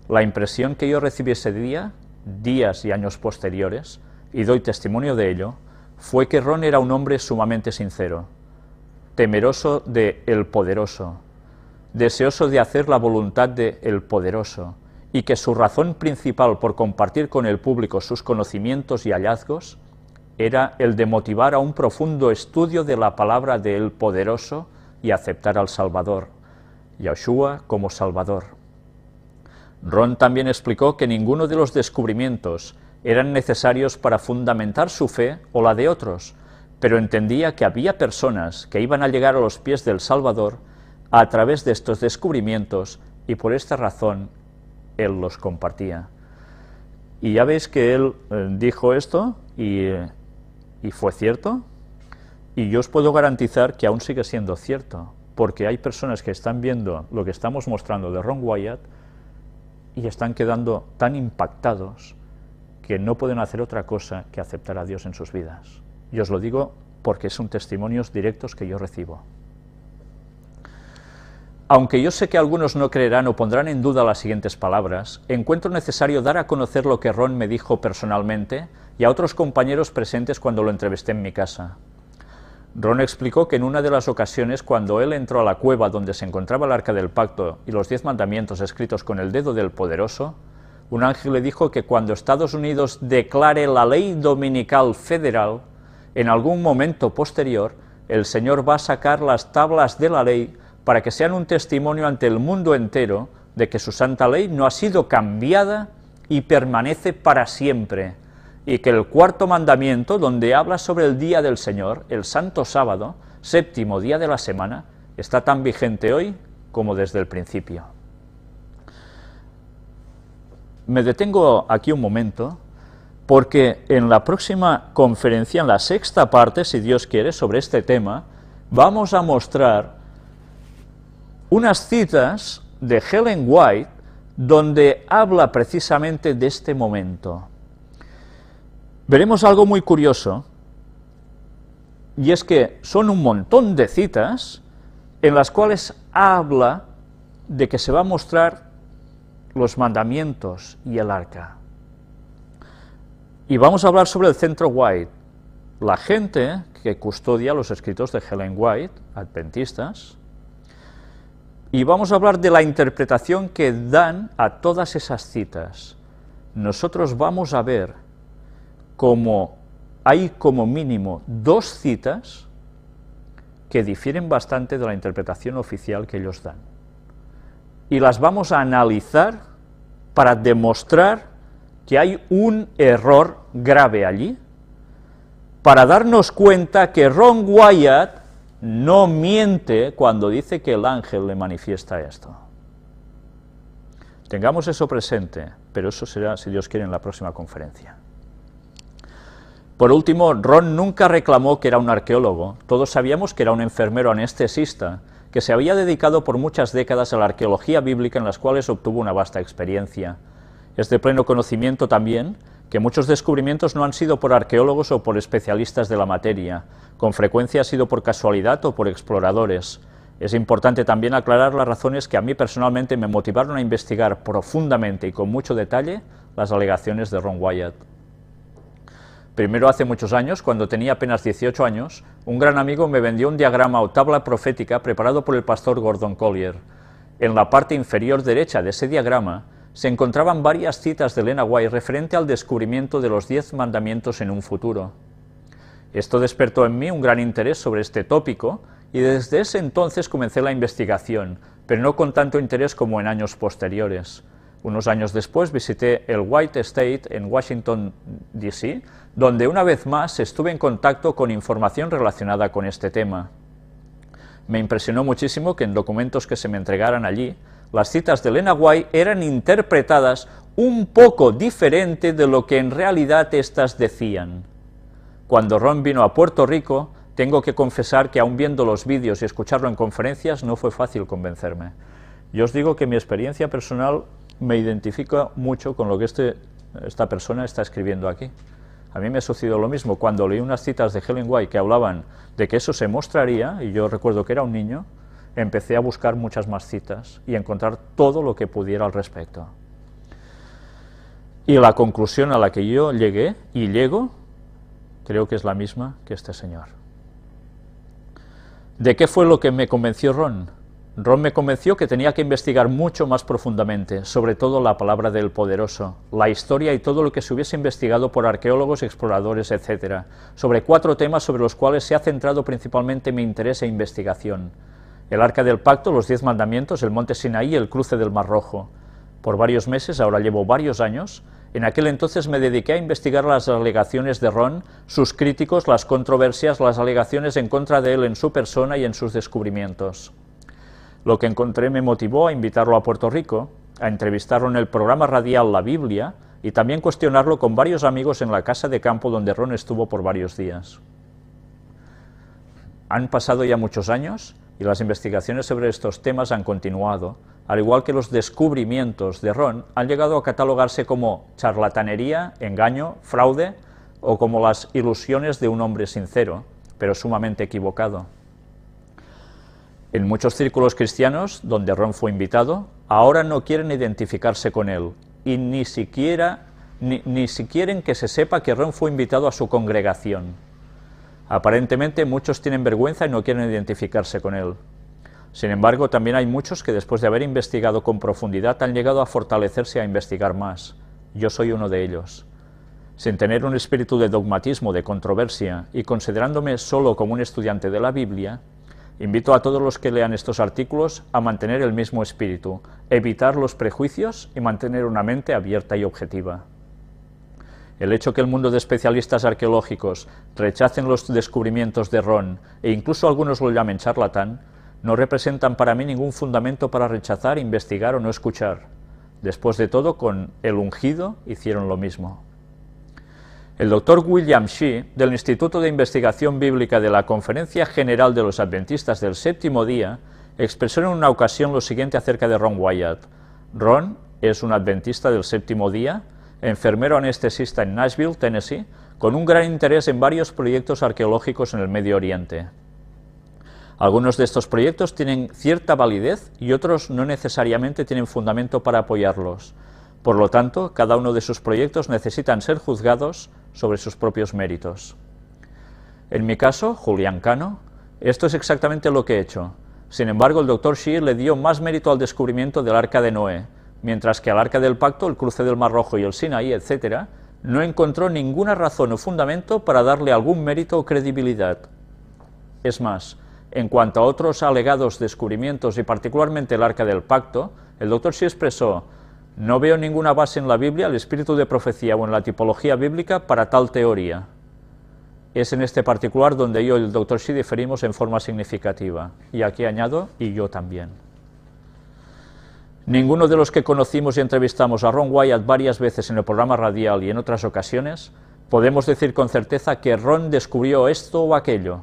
La impresión que yo recibí ese día, días y años posteriores, y doy testimonio de ello, fue que Ron era un hombre sumamente sincero, temeroso de El Poderoso, deseoso de hacer la voluntad de El Poderoso y que su razón principal por compartir con el público sus conocimientos y hallazgos era el de motivar a un profundo estudio de la palabra del Poderoso y aceptar al Salvador, Yeshua como Salvador. Ron también explicó que ninguno de los descubrimientos eran necesarios para fundamentar su fe o la de otros, pero entendía que había personas que iban a llegar a los pies del Salvador a través de estos descubrimientos y por esta razón él los compartía. Y ya veis que él dijo esto y fue cierto, y yo os puedo garantizar que aún sigue siendo cierto, porque hay personas que están viendo lo que estamos mostrando de Ron Wyatt y están quedando tan impactados que no pueden hacer otra cosa que aceptar a Dios en sus vidas. Y os lo digo porque son testimonios directos que yo recibo. Aunque yo sé que algunos no creerán o pondrán en duda las siguientes palabras, encuentro necesario dar a conocer lo que Ron me dijo personalmente y a otros compañeros presentes cuando lo entrevisté en mi casa. Ron explicó que en una de las ocasiones, cuando él entró a la cueva donde se encontraba el Arca del Pacto y los 10 mandamientos escritos con el dedo del Poderoso, un ángel le dijo que cuando Estados Unidos declare la ley dominical federal, en algún momento posterior, el Señor va a sacar las tablas de la ley para que sean un testimonio ante el mundo entero de que su santa ley no ha sido cambiada y permanece para siempre, y que el cuarto mandamiento, donde habla sobre el día del Señor, el santo sábado, séptimo día de la semana, está tan vigente hoy como desde el principio. Me detengo aquí un momento, porque en la próxima conferencia, en la sexta parte, si Dios quiere, sobre este tema, vamos a mostrar unas citas de Ellen White donde habla precisamente de este momento. Veremos algo muy curioso, y es que son un montón de citas en las cuales habla de que se va a mostrar los mandamientos y el arca. Y vamos a hablar sobre el centro White, la gente que custodia los escritos de Ellen White, adventistas, y vamos a hablar de la interpretación que dan a todas esas citas. Nosotros vamos a ver cómo hay como mínimo 2 citas que difieren bastante de la interpretación oficial que ellos dan. Y las vamos a analizar para demostrar que hay un error grave allí, para darnos cuenta que Ron Wyatt no miente cuando dice que el ángel le manifiesta esto. Tengamos eso presente, pero eso será, si Dios quiere, en la próxima conferencia. Por último, Ron nunca reclamó que era un arqueólogo. Todos sabíamos que era un enfermero anestesista que se había dedicado por muchas décadas a la arqueología bíblica, en las cuales obtuvo una vasta experiencia. Es de pleno conocimiento también que muchos descubrimientos no han sido por arqueólogos o por especialistas de la materia, con frecuencia ha sido por casualidad o por exploradores. Es importante también aclarar las razones que a mí personalmente me motivaron a investigar profundamente y con mucho detalle las alegaciones de Ron Wyatt. Primero, hace muchos años, cuando tenía apenas 18 años, un gran amigo me vendió un diagrama o tabla profética preparado por el pastor Gordon Collier. En la parte inferior derecha de ese diagrama se encontraban varias citas de Elena White referente al descubrimiento de los 10 mandamientos en un futuro. Esto despertó en mí un gran interés sobre este tópico y desde ese entonces comencé la investigación, pero no con tanto interés como en años posteriores. Unos años después visité el White Estate en Washington, D.C., donde una vez más estuve en contacto con información relacionada con este tema. Me impresionó muchísimo que en documentos que se me entregaran allí, las citas de Elena White eran interpretadas un poco diferente de lo que en realidad éstas decían. Cuando Ron vino a Puerto Rico, tengo que confesar que aun viendo los vídeos y escucharlo en conferencias no fue fácil convencerme. Yo os digo que mi experiencia personal me identifica mucho con lo que esta persona está escribiendo aquí. A mí me sucedió lo mismo cuando leí unas citas de Ellen White que hablaban de que eso se mostraría, y yo recuerdo que era un niño, empecé a buscar muchas más citas y a encontrar todo lo que pudiera al respecto. Y la conclusión a la que yo llegué y llego, creo que es la misma que este señor. ¿De qué fue lo que me convenció Ron? Ron me convenció que tenía que investigar mucho más profundamente, sobre todo la palabra del Poderoso, la historia y todo lo que se hubiese investigado por arqueólogos, exploradores, etc., sobre 4 temas sobre los cuales se ha centrado principalmente mi interés e investigación: el Arca del Pacto, los 10 Mandamientos, el Monte Sinaí y el cruce del Mar Rojo. Por varios meses, ahora llevo varios años, en aquel entonces me dediqué a investigar las alegaciones de Ron, sus críticos, las controversias, las alegaciones en contra de él en su persona y en sus descubrimientos. Lo que encontré me motivó a invitarlo a Puerto Rico, a entrevistarlo en el programa radial La Biblia y también cuestionarlo con varios amigos en la casa de campo donde Ron estuvo por varios días. Han pasado ya muchos años y las investigaciones sobre estos temas han continuado, al igual que los descubrimientos de Ron han llegado a catalogarse como charlatanería, engaño, fraude o como las ilusiones de un hombre sincero, pero sumamente equivocado. En muchos círculos cristianos, donde Ron fue invitado, ahora no quieren identificarse con él, y ni siquiera quieren que se sepa que Ron fue invitado a su congregación. Aparentemente muchos tienen vergüenza y no quieren identificarse con él. Sin embargo, también hay muchos que después de haber investigado con profundidad han llegado a fortalecerse a investigar más. Yo soy uno de ellos. Sin tener un espíritu de dogmatismo, de controversia, y considerándome solo como un estudiante de la Biblia, invito a todos los que lean estos artículos a mantener el mismo espíritu, evitar los prejuicios y mantener una mente abierta y objetiva. El hecho que el mundo de especialistas arqueológicos rechacen los descubrimientos de Ron, e incluso algunos lo llamen charlatán, no representan para mí ningún fundamento para rechazar, investigar o no escuchar. Después de todo, con el ungido hicieron lo mismo. El Dr. William Shea, del Instituto de Investigación Bíblica de la Conferencia General de los Adventistas del Séptimo Día, expresó en una ocasión lo siguiente acerca de Ron Wyatt. Ron es un adventista del Séptimo Día, enfermero anestesista en Nashville, Tennessee, con un gran interés en varios proyectos arqueológicos en el Medio Oriente. Algunos de estos proyectos tienen cierta validez y otros no necesariamente tienen fundamento para apoyarlos. Por lo tanto, cada uno de sus proyectos necesitan ser juzgados sobre sus propios méritos. En mi caso, Julián Cano, esto es exactamente lo que he hecho. Sin embargo, el Dr. Shea le dio más mérito al descubrimiento del Arca de Noé, mientras que al Arca del Pacto, el cruce del Mar Rojo y el Sinaí, etc., no encontró ninguna razón o fundamento para darle algún mérito o credibilidad. Es más, en cuanto a otros alegados descubrimientos y particularmente el Arca del Pacto, el Dr. Shea expresó: no veo ninguna base en la Biblia, el espíritu de profecía o en la tipología bíblica para tal teoría. Es en este particular donde yo y el Dr. Shea diferimos en forma significativa. Y aquí añado, y yo también. Ninguno de los que conocimos y entrevistamos a Ron Wyatt varias veces en el programa radial y en otras ocasiones, podemos decir con certeza que Ron descubrió esto o aquello.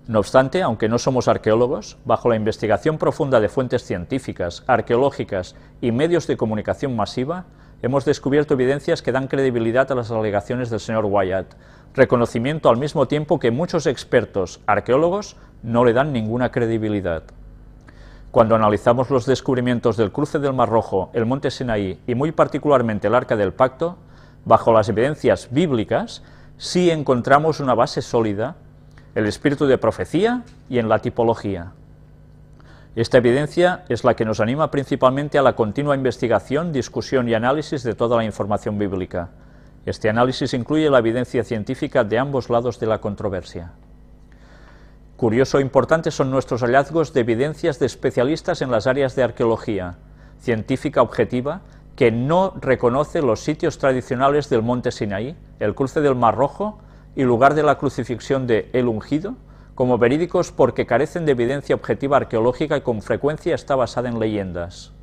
No obstante, aunque no somos arqueólogos, bajo la investigación profunda de fuentes científicas, arqueológicas y medios de comunicación masiva, hemos descubierto evidencias que dan credibilidad a las alegaciones del señor Wyatt, reconocimiento al mismo tiempo que muchos expertos arqueólogos no le dan ninguna credibilidad. Cuando analizamos los descubrimientos del cruce del Mar Rojo, el Monte Sinaí y muy particularmente el Arca del Pacto, bajo las evidencias bíblicas, sí encontramos una base sólida, el espíritu de profecía y en la tipología. Esta evidencia es la que nos anima principalmente a la continua investigación, discusión y análisis de toda la información bíblica. Este análisis incluye la evidencia científica de ambos lados de la controversia. Curioso e importantes son nuestros hallazgos de evidencias de especialistas en las áreas de arqueología, científica objetiva, que no reconoce los sitios tradicionales del Monte Sinaí, el cruce del Mar Rojo y lugar de la crucifixión de El Ungido, como verídicos porque carecen de evidencia objetiva arqueológica y con frecuencia está basada en leyendas.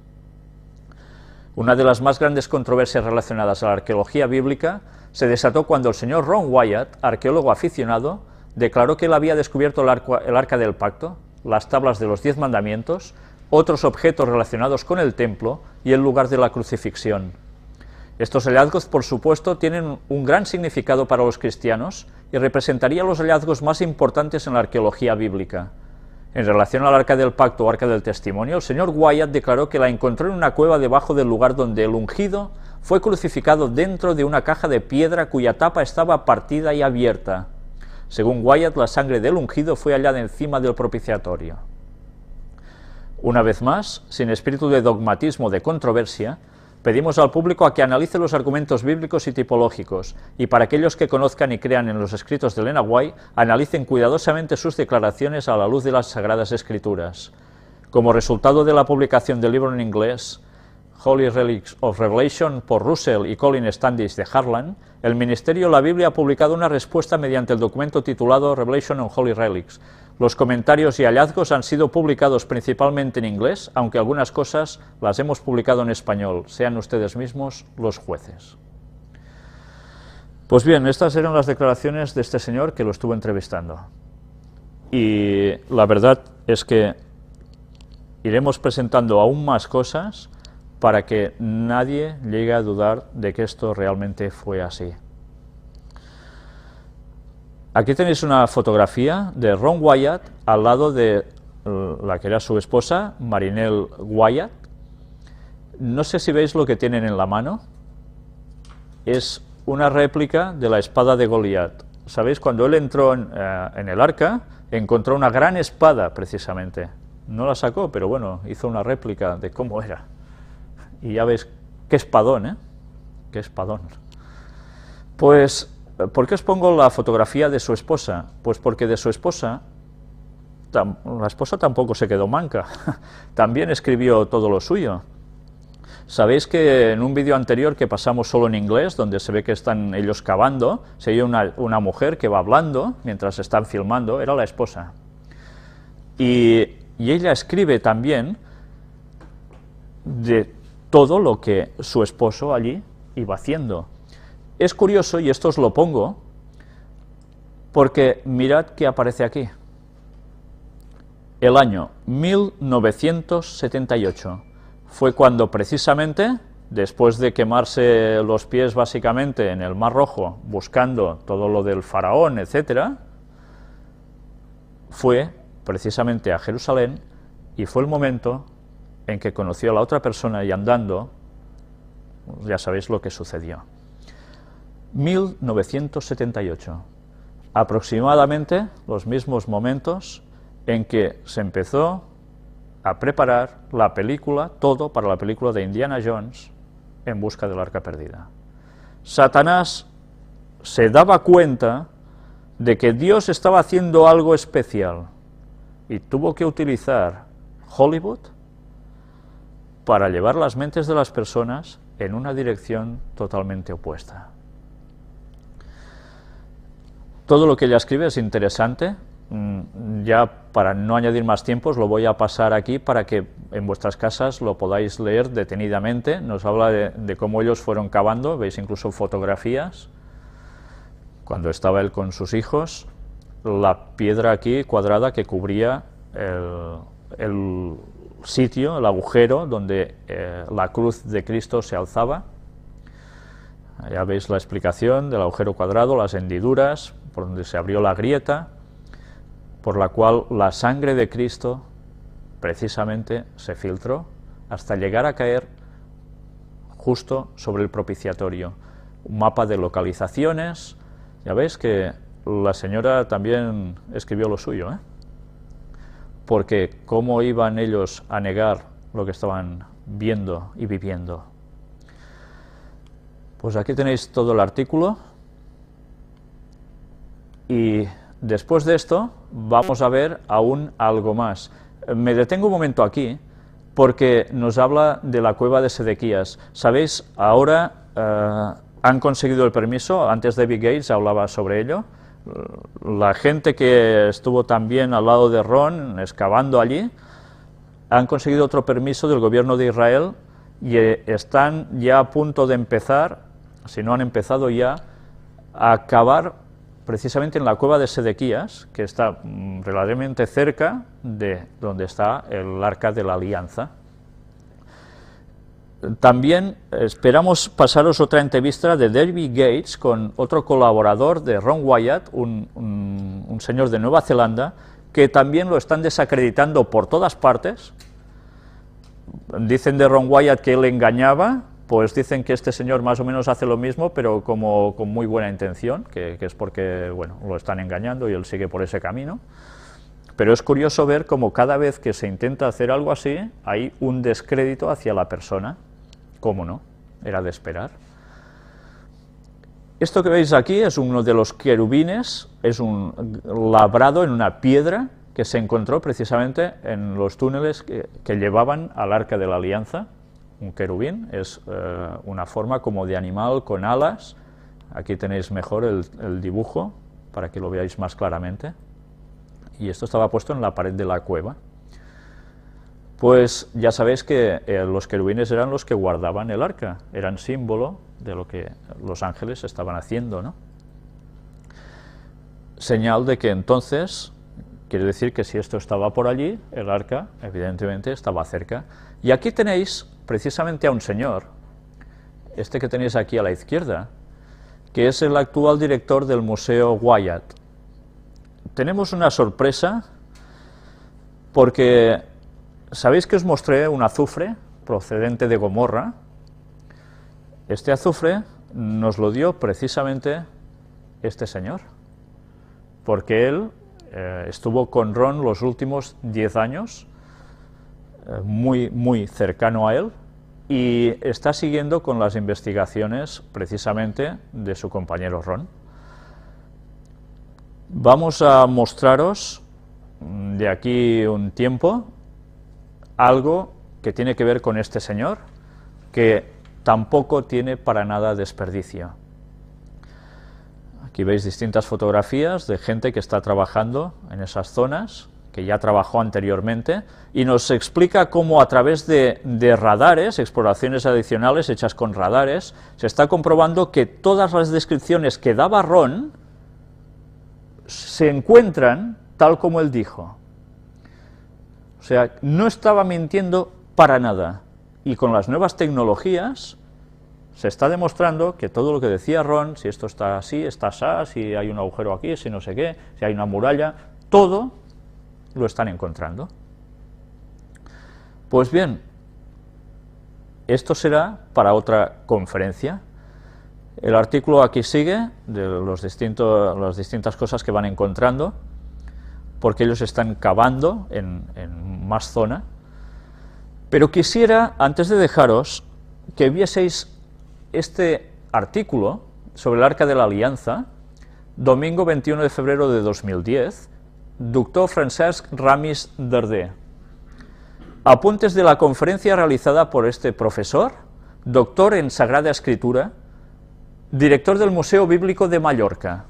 Una de las más grandes controversias relacionadas a la arqueología bíblica se desató cuando el señor Ron Wyatt, arqueólogo aficionado, declaró que él había descubierto el Arca del Pacto, las tablas de los 10 mandamientos, otros objetos relacionados con el templo y el lugar de la crucifixión. Estos hallazgos, por supuesto, tienen un gran significado para los cristianos y representarían los hallazgos más importantes en la arqueología bíblica. En relación al Arca del Pacto o Arca del Testimonio, el señor Wyatt declaró que la encontró en una cueva debajo del lugar donde el ungido fue crucificado dentro de una caja de piedra cuya tapa estaba partida y abierta. Según Wyatt, la sangre del ungido fue hallada encima del propiciatorio. Una vez más, sin espíritu de dogmatismo o de controversia, pedimos al público a que analice los argumentos bíblicos y tipológicos, y para aquellos que conozcan y crean en los escritos de Elena White, analicen cuidadosamente sus declaraciones a la luz de las Sagradas Escrituras. Como resultado de la publicación del libro en inglés, Holy Relics of Revelation, por Russell y Colin Standish de Harlan, el Ministerio de la Biblia ha publicado una respuesta mediante el documento titulado Revelation on Holy Relics. Los comentarios y hallazgos han sido publicados principalmente en inglés, aunque algunas cosas las hemos publicado en español. Sean ustedes mismos los jueces. Pues bien, estas eran las declaraciones de este señor que lo estuvo entrevistando. Y la verdad es que iremos presentando aún más cosas para que nadie llegue a dudar de que esto realmente fue así. Aquí tenéis una fotografía de Ron Wyatt al lado de la que era su esposa, Marinelle Wyatt. No sé si veis lo que tienen en la mano. Es una réplica de la espada de Goliat. ¿Sabéis? Cuando él entró en el arca, encontró una gran espada, precisamente. No la sacó, pero bueno, hizo una réplica de cómo era. Y ya veis, qué espadón, ¿eh? Qué espadón. Pues, ¿por qué os pongo la fotografía de su esposa? Pues porque de su esposa, la esposa tampoco se quedó manca. También escribió todo lo suyo. Sabéis que en un vídeo anterior que pasamos solo en inglés, donde se ve que están ellos cavando, se oye una mujer que va hablando mientras están filmando, era la esposa. Y ella escribe también de todo lo que su esposo allí iba haciendo. Es curioso, y esto os lo pongo, porque mirad qué aparece aquí. El año 1978 fue cuando precisamente, después de quemarse los pies básicamente en el Mar Rojo, buscando todo lo del faraón, etc., fue precisamente a Jerusalén, y fue el momento en que conoció a la otra persona, y andando, ya sabéis lo que sucedió. 1978, aproximadamente los mismos momentos en que se empezó a preparar la película, todo para la película de Indiana Jones en busca del arca perdida. Satanás se daba cuenta de que Dios estaba haciendo algo especial y tuvo que utilizar Hollywood para llevar las mentes de las personas en una dirección totalmente opuesta. Todo lo que ella escribe es interesante. Ya para no añadir más tiempo os lo voy a pasar aquí para que en vuestras casas lo podáis leer detenidamente. Nos habla de cómo ellos fueron cavando, veis incluso fotografías, cuando estaba él con sus hijos, la piedra aquí cuadrada que cubría el sitio, el agujero donde la cruz de Cristo se alzaba. Ya veis la explicación del agujero cuadrado, las hendiduras, por donde se abrió la grieta, por la cual la sangre de Cristo precisamente se filtró hasta llegar a caer justo sobre el propiciatorio. Un mapa de localizaciones. Ya veis que la señora también escribió lo suyo, ¿eh? Porque cómo iban ellos a negar lo que estaban viendo y viviendo. Pues aquí tenéis todo el artículo, y después de esto vamos a ver aún algo más. Me detengo un momento aquí porque nos habla de la cueva de Sedequías. Sabéis, ahora han conseguido el permiso. Antes David Gates hablaba sobre ello. La gente que estuvo también al lado de Ron excavando allí han conseguido otro permiso del gobierno de Israel y están ya a punto de empezar, si no han empezado ya, a cavar precisamente en la cueva de Sedequías, que está relativamente cerca de donde está el Arca de la Alianza. También esperamos pasaros otra entrevista de David Gates con otro colaborador de Ron Wyatt, un señor de Nueva Zelanda, que también lo están desacreditando por todas partes. Dicen de Ron Wyatt que él engañaba, pues dicen que este señor más o menos hace lo mismo, pero como con muy buena intención, que es porque, bueno, lo están engañando y él sigue por ese camino. Pero es curioso ver cómo cada vez que se intenta hacer algo así, hay un descrédito hacia la persona. ¿Cómo no? Era de esperar. Esto que veis aquí es uno de los querubines, es un labrado en una piedra que se encontró precisamente en los túneles que llevaban al Arca de la Alianza. Un querubín es una forma como de animal con alas. Aquí tenéis mejor el dibujo para que lo veáis más claramente. Y esto estaba puesto en la pared de la cueva. Pues ya sabéis que los querubines eran los que guardaban el arca, eran símbolo de lo que los ángeles estaban haciendo, ¿no? Señal de que entonces, quiere decir que si esto estaba por allí, el arca evidentemente estaba cerca. Y aquí tenéis precisamente a un señor, este que tenéis aquí a la izquierda, que es el actual director del Museo Wyatt. Tenemos una sorpresa porque ¿sabéis que os mostré un azufre procedente de Gomorra? Este azufre nos lo dio precisamente este señor, porque él estuvo con Ron los últimos 10 años, muy cercano a él, y está siguiendo con las investigaciones precisamente de su compañero Ron. Vamos a mostraros de aquí un tiempo algo que tiene que ver con este señor, que tampoco tiene para nada desperdicio. Aquí veis distintas fotografías de gente que está trabajando en esas zonas, que ya trabajó anteriormente, y nos explica cómo a través de radares, exploraciones adicionales hechas con radares, se está comprobando que todas las descripciones que daba Ron se encuentran tal como él dijo. O sea, no estaba mintiendo para nada. Y con las nuevas tecnologías se está demostrando que todo lo que decía Ron, si esto está así, está así, si hay un agujero aquí, si no sé qué, si hay una muralla, todo lo están encontrando. Pues bien, esto será para otra conferencia. El artículo aquí sigue de las distintas cosas que van encontrando, porque ellos están cavando en más zona. Pero quisiera, antes de dejaros, que vieseis este artículo sobre el Arca de la Alianza, domingo 21 de febrero de 2010, doctor Francesc Ramis Darder. Apuntes de la conferencia realizada por este profesor, doctor en Sagrada Escritura, director del Museo Bíblico de Mallorca,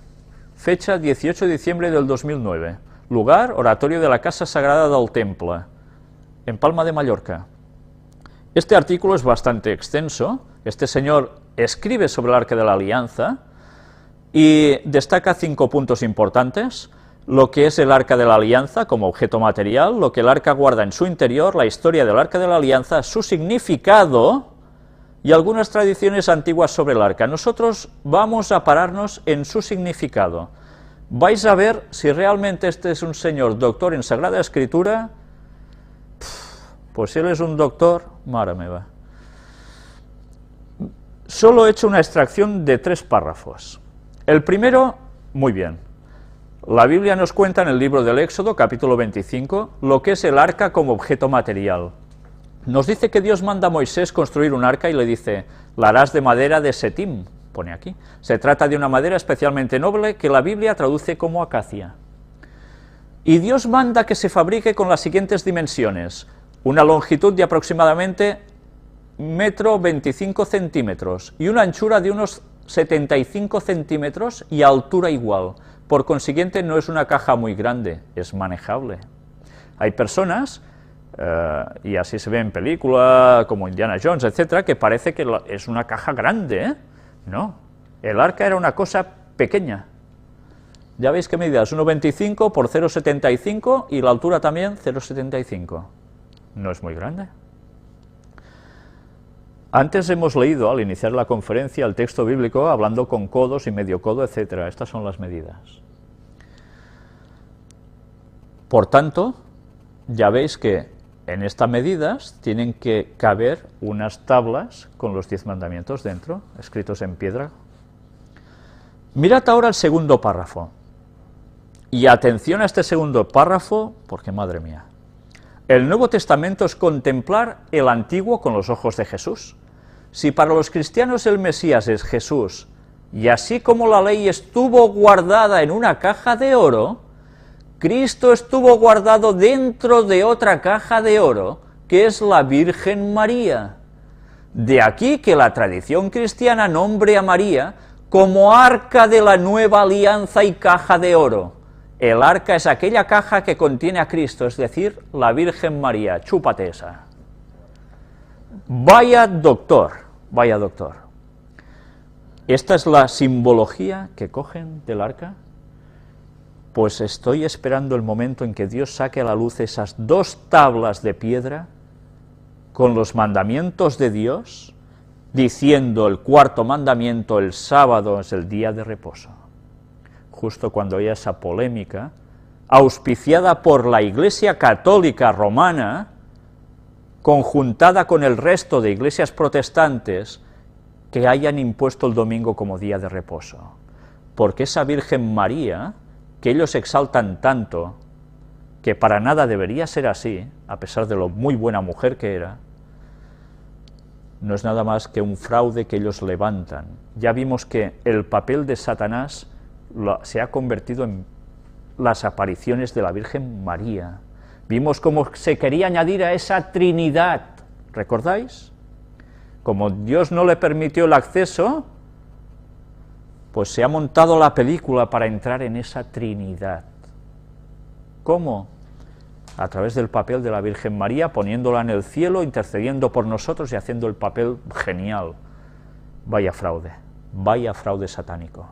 fecha 18 de diciembre del 2009, lugar, Oratorio de la Casa Sagrada del Temple, en Palma de Mallorca. Este artículo es bastante extenso. Este señor escribe sobre el Arca de la Alianza y destaca 5 puntos importantes: lo que es el Arca de la Alianza como objeto material, lo que el Arca guarda en su interior, la historia del Arca de la Alianza, su significado y algunas tradiciones antiguas sobre el Arca. Nosotros vamos a pararnos en su significado. Vais a ver si realmente este es un señor doctor en Sagrada Escritura. Pues si él es un doctor, madre mía. Solo he hecho una extracción de 3 párrafos. El primero, muy bien. La Biblia nos cuenta en el libro del Éxodo, capítulo 25, lo que es el arca como objeto material. Nos dice que Dios manda a Moisés construir un arca y le dice: la harás de madera de setim, pone aquí. Se trata de una madera especialmente noble que la Biblia traduce como acacia. Y Dios manda que se fabrique con las siguientes dimensiones: una longitud de aproximadamente 1,25 centímetros y una anchura de unos 75 centímetros y altura igual. Por consiguiente, no es una caja muy grande, es manejable. Hay personas, y así se ve en películas como Indiana Jones, etcétera, que parece que es una caja grande, ¿eh? No, el arca era una cosa pequeña. Ya veis qué medida es, 1,25 por 0,75 y la altura también 0,75. No es muy grande. Antes hemos leído, al iniciar la conferencia, el texto bíblico hablando con codos y medio codo, etcétera. Estas son las medidas. Por tanto, ya veis que en estas medidas tienen que caber unas tablas con los 10 mandamientos dentro, escritos en piedra. Mirad ahora el segundo párrafo. Y atención a este segundo párrafo, porque madre mía. El Nuevo Testamento es contemplar el Antiguo con los ojos de Jesús. Si para los cristianos el Mesías es Jesús, y así como la ley estuvo guardada en una caja de oro, Cristo estuvo guardado dentro de otra caja de oro, que es la Virgen María. De aquí que la tradición cristiana nombre a María como arca de la nueva alianza y caja de oro. El arca es aquella caja que contiene a Cristo, es decir, la Virgen María. Chúpate esa. Vaya doctor, vaya doctor. ¿Esta es la simbología que cogen del arca? Pues estoy esperando el momento en que Dios saque a la luz esas 2 tablas de piedra con los mandamientos de Dios, diciendo el 4.º mandamiento, el sábado es el día de reposo. Justo cuando haya esa polémica, auspiciada por la Iglesia Católica Romana, conjuntada con el resto de iglesias protestantes, que hayan impuesto el domingo como día de reposo. Porque esa Virgen María, que ellos exaltan tanto, que para nada debería ser así, a pesar de lo muy buena mujer que era, no es nada más que un fraude que ellos levantan. Ya vimos que el papel de Satanás se ha convertido en las apariciones de la Virgen María. Vimos cómo se quería añadir a esa Trinidad, ¿recordáis? Como Dios no le permitió el acceso, pues se ha montado la película para entrar en esa Trinidad. ¿Cómo? A través del papel de la Virgen María, poniéndola en el cielo, intercediendo por nosotros y haciendo el papel genial. Vaya fraude satánico.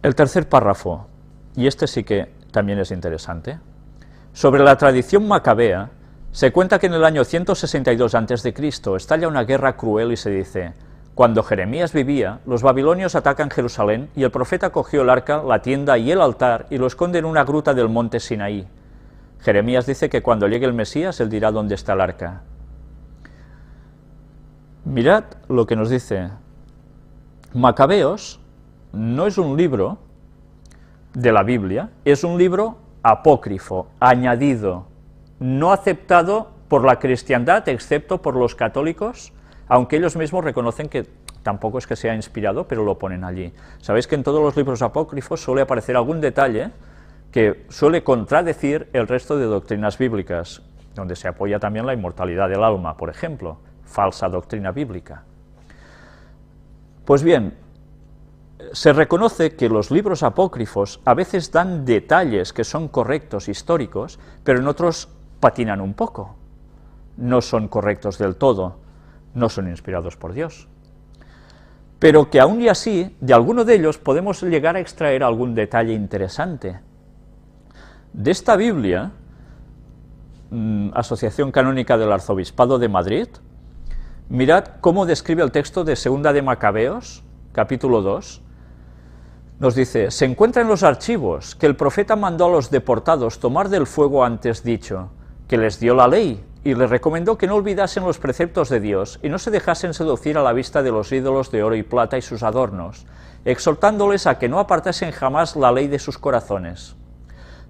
El tercer párrafo, y este sí que también es interesante. Sobre la tradición macabea, se cuenta que en el año 162 a.C. estalla una guerra cruel y se dice: cuando Jeremías vivía, los babilonios atacan Jerusalén y el profeta cogió el arca, la tienda y el altar y lo esconde en una gruta del monte Sinaí. Jeremías dice que cuando llegue el Mesías, él dirá dónde está el arca. Mirad lo que nos dice. Macabeos no es un libro de la Biblia, es un libro apócrifo, añadido, no aceptado por la cristiandad, excepto por los católicos, aunque ellos mismos reconocen que tampoco es que sea inspirado, pero lo ponen allí. Sabéis que en todos los libros apócrifos suele aparecer algún detalle que suele contradecir el resto de doctrinas bíblicas, donde se apoya también la inmortalidad del alma, por ejemplo, falsa doctrina bíblica. Pues bien, se reconoce que los libros apócrifos a veces dan detalles que son correctos, históricos, pero en otros patinan un poco, no son correctos del todo, no son inspirados por Dios. Pero que aún y así, de alguno de ellos podemos llegar a extraer algún detalle interesante. De esta Biblia, Asociación Canónica del Arzobispado de Madrid, mirad cómo describe el texto de Segunda de Macabeos, capítulo 2, nos dice: se encuentra en los archivos que el profeta mandó a los deportados tomar del fuego antes dicho, que les dio la ley, y les recomendó que no olvidasen los preceptos de Dios y no se dejasen seducir a la vista de los ídolos de oro y plata y sus adornos, exhortándoles a que no apartasen jamás la ley de sus corazones.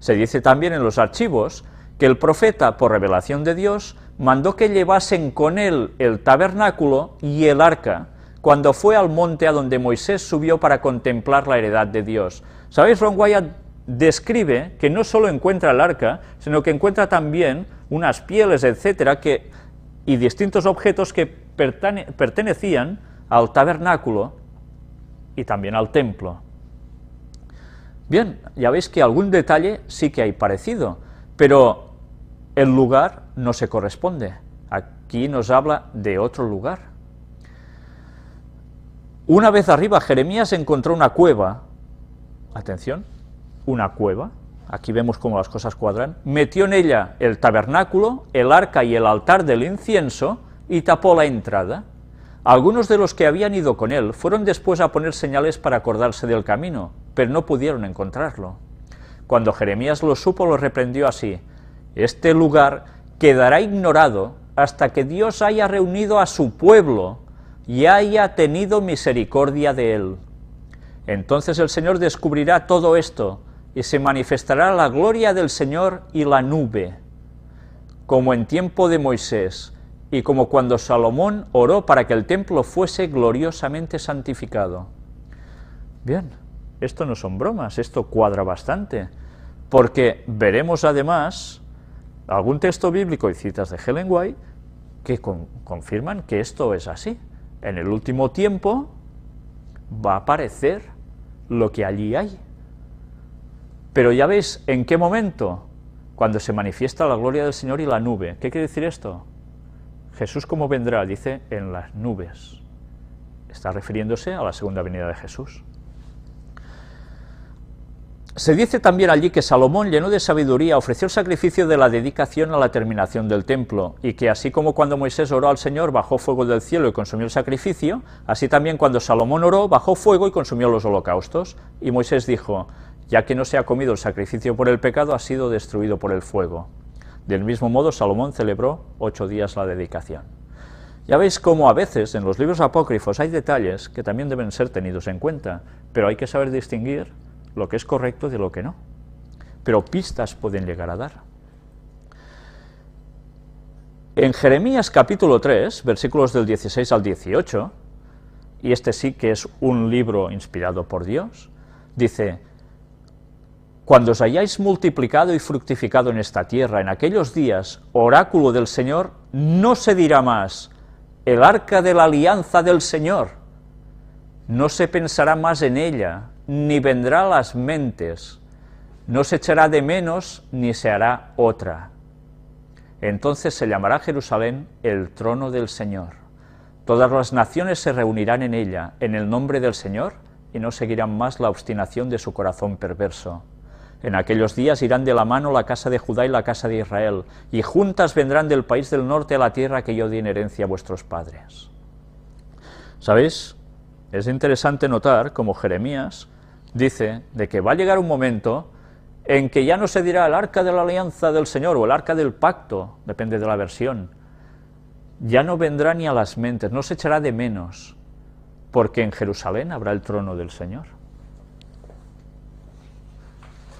Se dice también en los archivos que el profeta, por revelación de Dios, mandó que llevasen con él el tabernáculo y el arca, cuando fue al monte a donde Moisés subió para contemplar la heredad de Dios. ¿Sabéis? Ron Wyatt describe que no solo encuentra el arca, sino que encuentra también unas pieles, etcétera, y distintos objetos que pertenecían al tabernáculo y también al templo. Bien, ya veis que algún detalle sí que hay parecido, pero el lugar no se corresponde. Aquí nos habla de otro lugar. Una vez arriba, Jeremías encontró una cueva, atención, una cueva, aquí vemos cómo las cosas cuadran, metió en ella el tabernáculo, el arca y el altar del incienso y tapó la entrada. Algunos de los que habían ido con él fueron después a poner señales para acordarse del camino, pero no pudieron encontrarlo. Cuando Jeremías lo supo, lo reprendió así: este lugar quedará ignorado hasta que Dios haya reunido a su pueblo y haya tenido misericordia de él. Entonces el Señor descubrirá todo esto, y se manifestará la gloria del Señor y la nube, como en tiempo de Moisés, y como cuando Salomón oró para que el templo fuese gloriosamente santificado. Bien, esto no son bromas, esto cuadra bastante, porque veremos además algún texto bíblico y citas de Ellen White que confirman que esto es así. En el último tiempo va a aparecer lo que allí hay. Pero ya veis en qué momento, cuando se manifiesta la gloria del Señor y la nube. ¿Qué quiere decir esto? Jesús, ¿cómo vendrá? Dice, en las nubes. Está refiriéndose a la segunda venida de Jesús. Se dice también allí que Salomón, lleno de sabiduría, ofreció el sacrificio de la dedicación a la terminación del templo, y que así como cuando Moisés oró al Señor, bajó fuego del cielo y consumió el sacrificio, así también cuando Salomón oró, bajó fuego y consumió los holocaustos. Y Moisés dijo, ya que no se ha comido el sacrificio por el pecado, ha sido destruido por el fuego. Del mismo modo, Salomón celebró 8 días la dedicación. Ya veis cómo a veces en los libros apócrifos hay detalles que también deben ser tenidos en cuenta, pero hay que saber distinguir lo que es correcto de lo que no. Pero pistas pueden llegar a dar. En Jeremías capítulo 3, versículos del 16 al 18, y este sí que es un libro inspirado por Dios, dice: cuando os hayáis multiplicado y fructificado en esta tierra, en aquellos días, oráculo del Señor, no se dirá más, el arca de la alianza del Señor. No se pensará más en ella, ni vendrá a las mentes, no se echará de menos, ni se hará otra. Entonces se llamará Jerusalén el trono del Señor. Todas las naciones se reunirán en ella, en el nombre del Señor, y no seguirán más la obstinación de su corazón perverso. En aquellos días irán de la mano la casa de Judá y la casa de Israel, y juntas vendrán del país del norte a la tierra que yo di en herencia a vuestros padres. ¿Sabéis? Es interesante notar cómo Jeremías dice de que va a llegar un momento en que ya no se dirá el arca de la alianza del Señor o el arca del pacto, depende de la versión. Ya no vendrá ni a las mentes, no se echará de menos, porque en Jerusalén habrá el trono del Señor.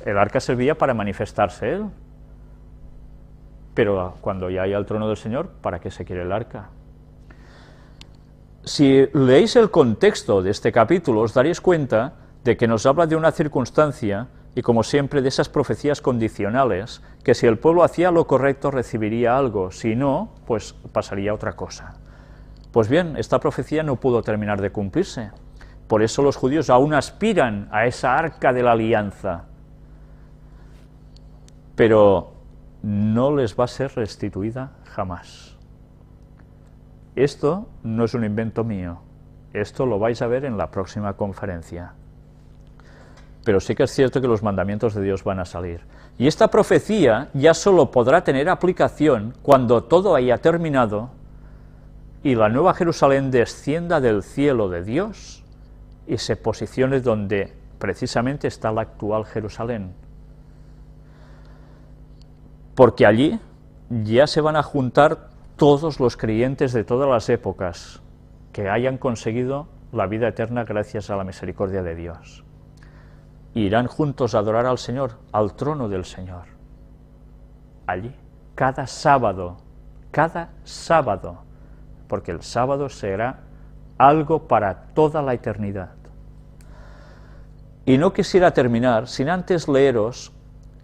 El arca servía para manifestarse Él, pero cuando ya haya el trono del Señor, ¿para qué se quiere el arca? Si leéis el contexto de este capítulo, os daréis cuenta de que nos habla de una circunstancia y, como siempre, de esas profecías condicionales, que si el pueblo hacía lo correcto recibiría algo, si no, pues pasaría otra cosa. Pues bien, esta profecía no pudo terminar de cumplirse. Por eso los judíos aún aspiran a esa arca de la alianza, pero no les va a ser restituida jamás. Esto no es un invento mío, esto lo vais a ver en la próxima conferencia. Pero sí que es cierto que los mandamientos de Dios van a salir. Y esta profecía ya solo podrá tener aplicación cuando todo haya terminado y la nueva Jerusalén descienda del cielo de Dios y se posicione donde precisamente está la actual Jerusalén. Porque allí ya se van a juntar todos los creyentes de todas las épocas que hayan conseguido la vida eterna gracias a la misericordia de Dios. Irán juntos a adorar al Señor, al trono del Señor. Allí, cada sábado, porque el sábado será algo para toda la eternidad. Y no quisiera terminar sin antes leeros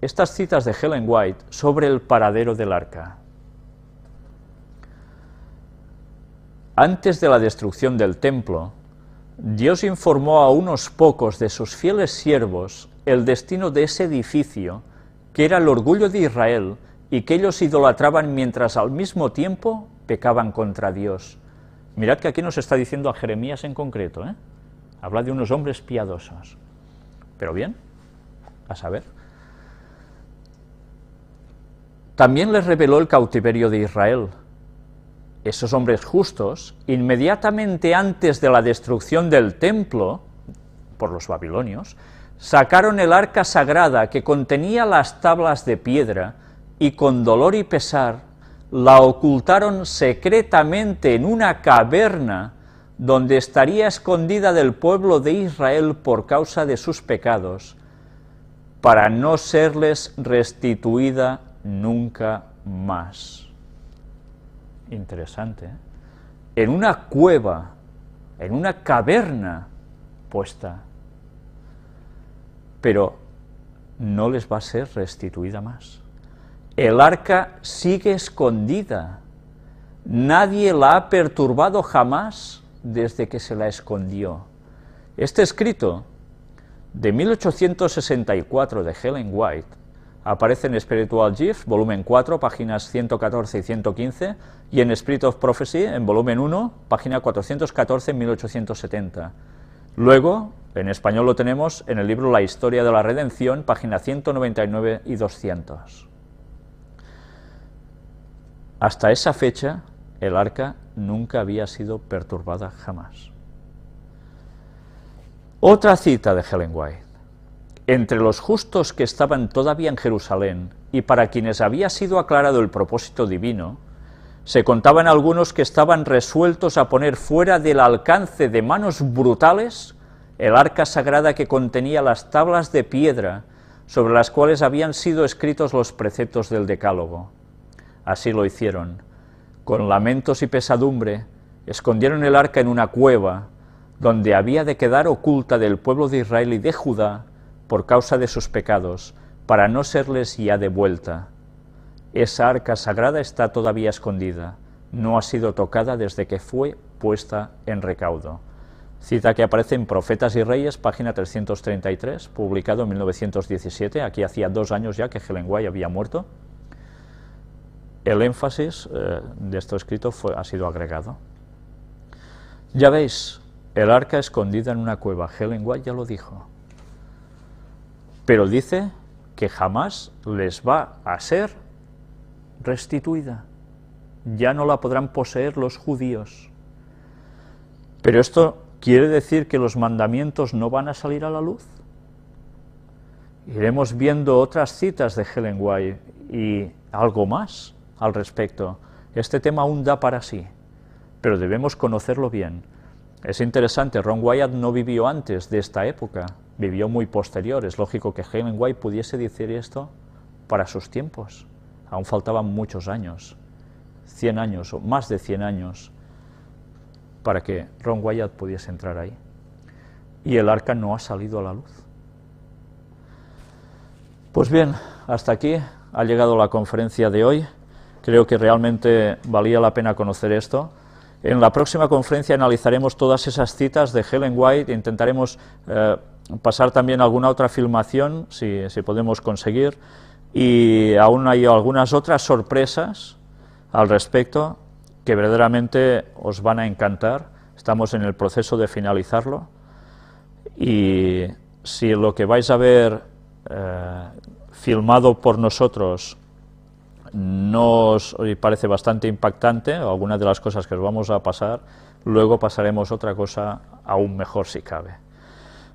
estas citas de Ellen White sobre el paradero del arca. Antes de la destrucción del templo, Dios informó a unos pocos de sus fieles siervos el destino de ese edificio, que era el orgullo de Israel, y que ellos idolatraban mientras al mismo tiempo pecaban contra Dios. Mirad que aquí nos está diciendo a Jeremías en concreto, habla de unos hombres piadosos. Pero bien, a saber. También les reveló el cautiverio de Israel. Esos hombres justos, inmediatamente antes de la destrucción del templo, por los babilonios, sacaron el arca sagrada que contenía las tablas de piedra y con dolor y pesar la ocultaron secretamente en una caverna donde estaría escondida del pueblo de Israel por causa de sus pecados, para no serles restituida nunca más. Interesante, ¿eh? En una cueva, en una caverna puesta, pero no les va a ser restituida más. El arca sigue escondida, nadie la ha perturbado jamás desde que se la escondió. Este escrito de 1864 de Ellen White aparece en Spiritual Gifts, volumen 4, páginas 114 y 115, y en Spirit of Prophecy, en volumen 1, página 414, en 1870. Luego, en español lo tenemos en el libro La Historia de la Redención, página 199 y 200. Hasta esa fecha, el arca nunca había sido perturbada jamás. Otra cita de Ellen White. Entre los justos que estaban todavía en Jerusalén y para quienes había sido aclarado el propósito divino, se contaban algunos que estaban resueltos a poner fuera del alcance de manos brutales el arca sagrada que contenía las tablas de piedra sobre las cuales habían sido escritos los preceptos del Decálogo. Así lo hicieron. Con lamentos y pesadumbre, escondieron el arca en una cueva, donde había de quedar oculta del pueblo de Israel y de Judá por causa de sus pecados, para no serles ya devuelta. Esa arca sagrada está todavía escondida, no ha sido tocada desde que fue puesta en recaudo. Cita que aparece en Profetas y Reyes, página 333, publicado en 1917, aquí hacía 2 años ya que Ellen White había muerto. El énfasis de este escrito ha sido agregado. Ya veis, el arca escondida en una cueva, Ellen White ya lo dijo. Pero dice que jamás les va a ser restituida. Ya no la podrán poseer los judíos. Pero esto quiere decir que los mandamientos no van a salir a la luz. Iremos viendo otras citas de Ellen White y algo más al respecto. Este tema aún da para sí, pero debemos conocerlo bien. Es interesante, Ron Wyatt no vivió antes de esta época, vivió muy posterior. Es lógico que Ellen White pudiese decir esto para sus tiempos. Aún faltaban muchos años, 100 años o más de 100 años, para que Ron Wyatt pudiese entrar ahí. Y el arca no ha salido a la luz. Pues bien, hasta aquí ha llegado la conferencia de hoy. Creo que realmente valía la pena conocer esto. En la próxima conferencia analizaremos todas esas citas de Ellen White, intentaremos pasar también alguna otra filmación, si podemos conseguir, y aún hay algunas otras sorpresas al respecto que verdaderamente os van a encantar. Estamos en el proceso de finalizarlo, y si lo que vais a ver filmado por nosotros no os parece bastante impactante, o alguna de las cosas que os vamos a pasar, luego pasaremos otra cosa aún mejor si cabe.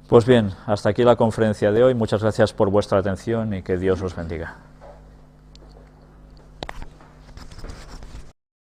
Pues bien, hasta aquí la conferencia de hoy. Muchas gracias por vuestra atención y que Dios os bendiga.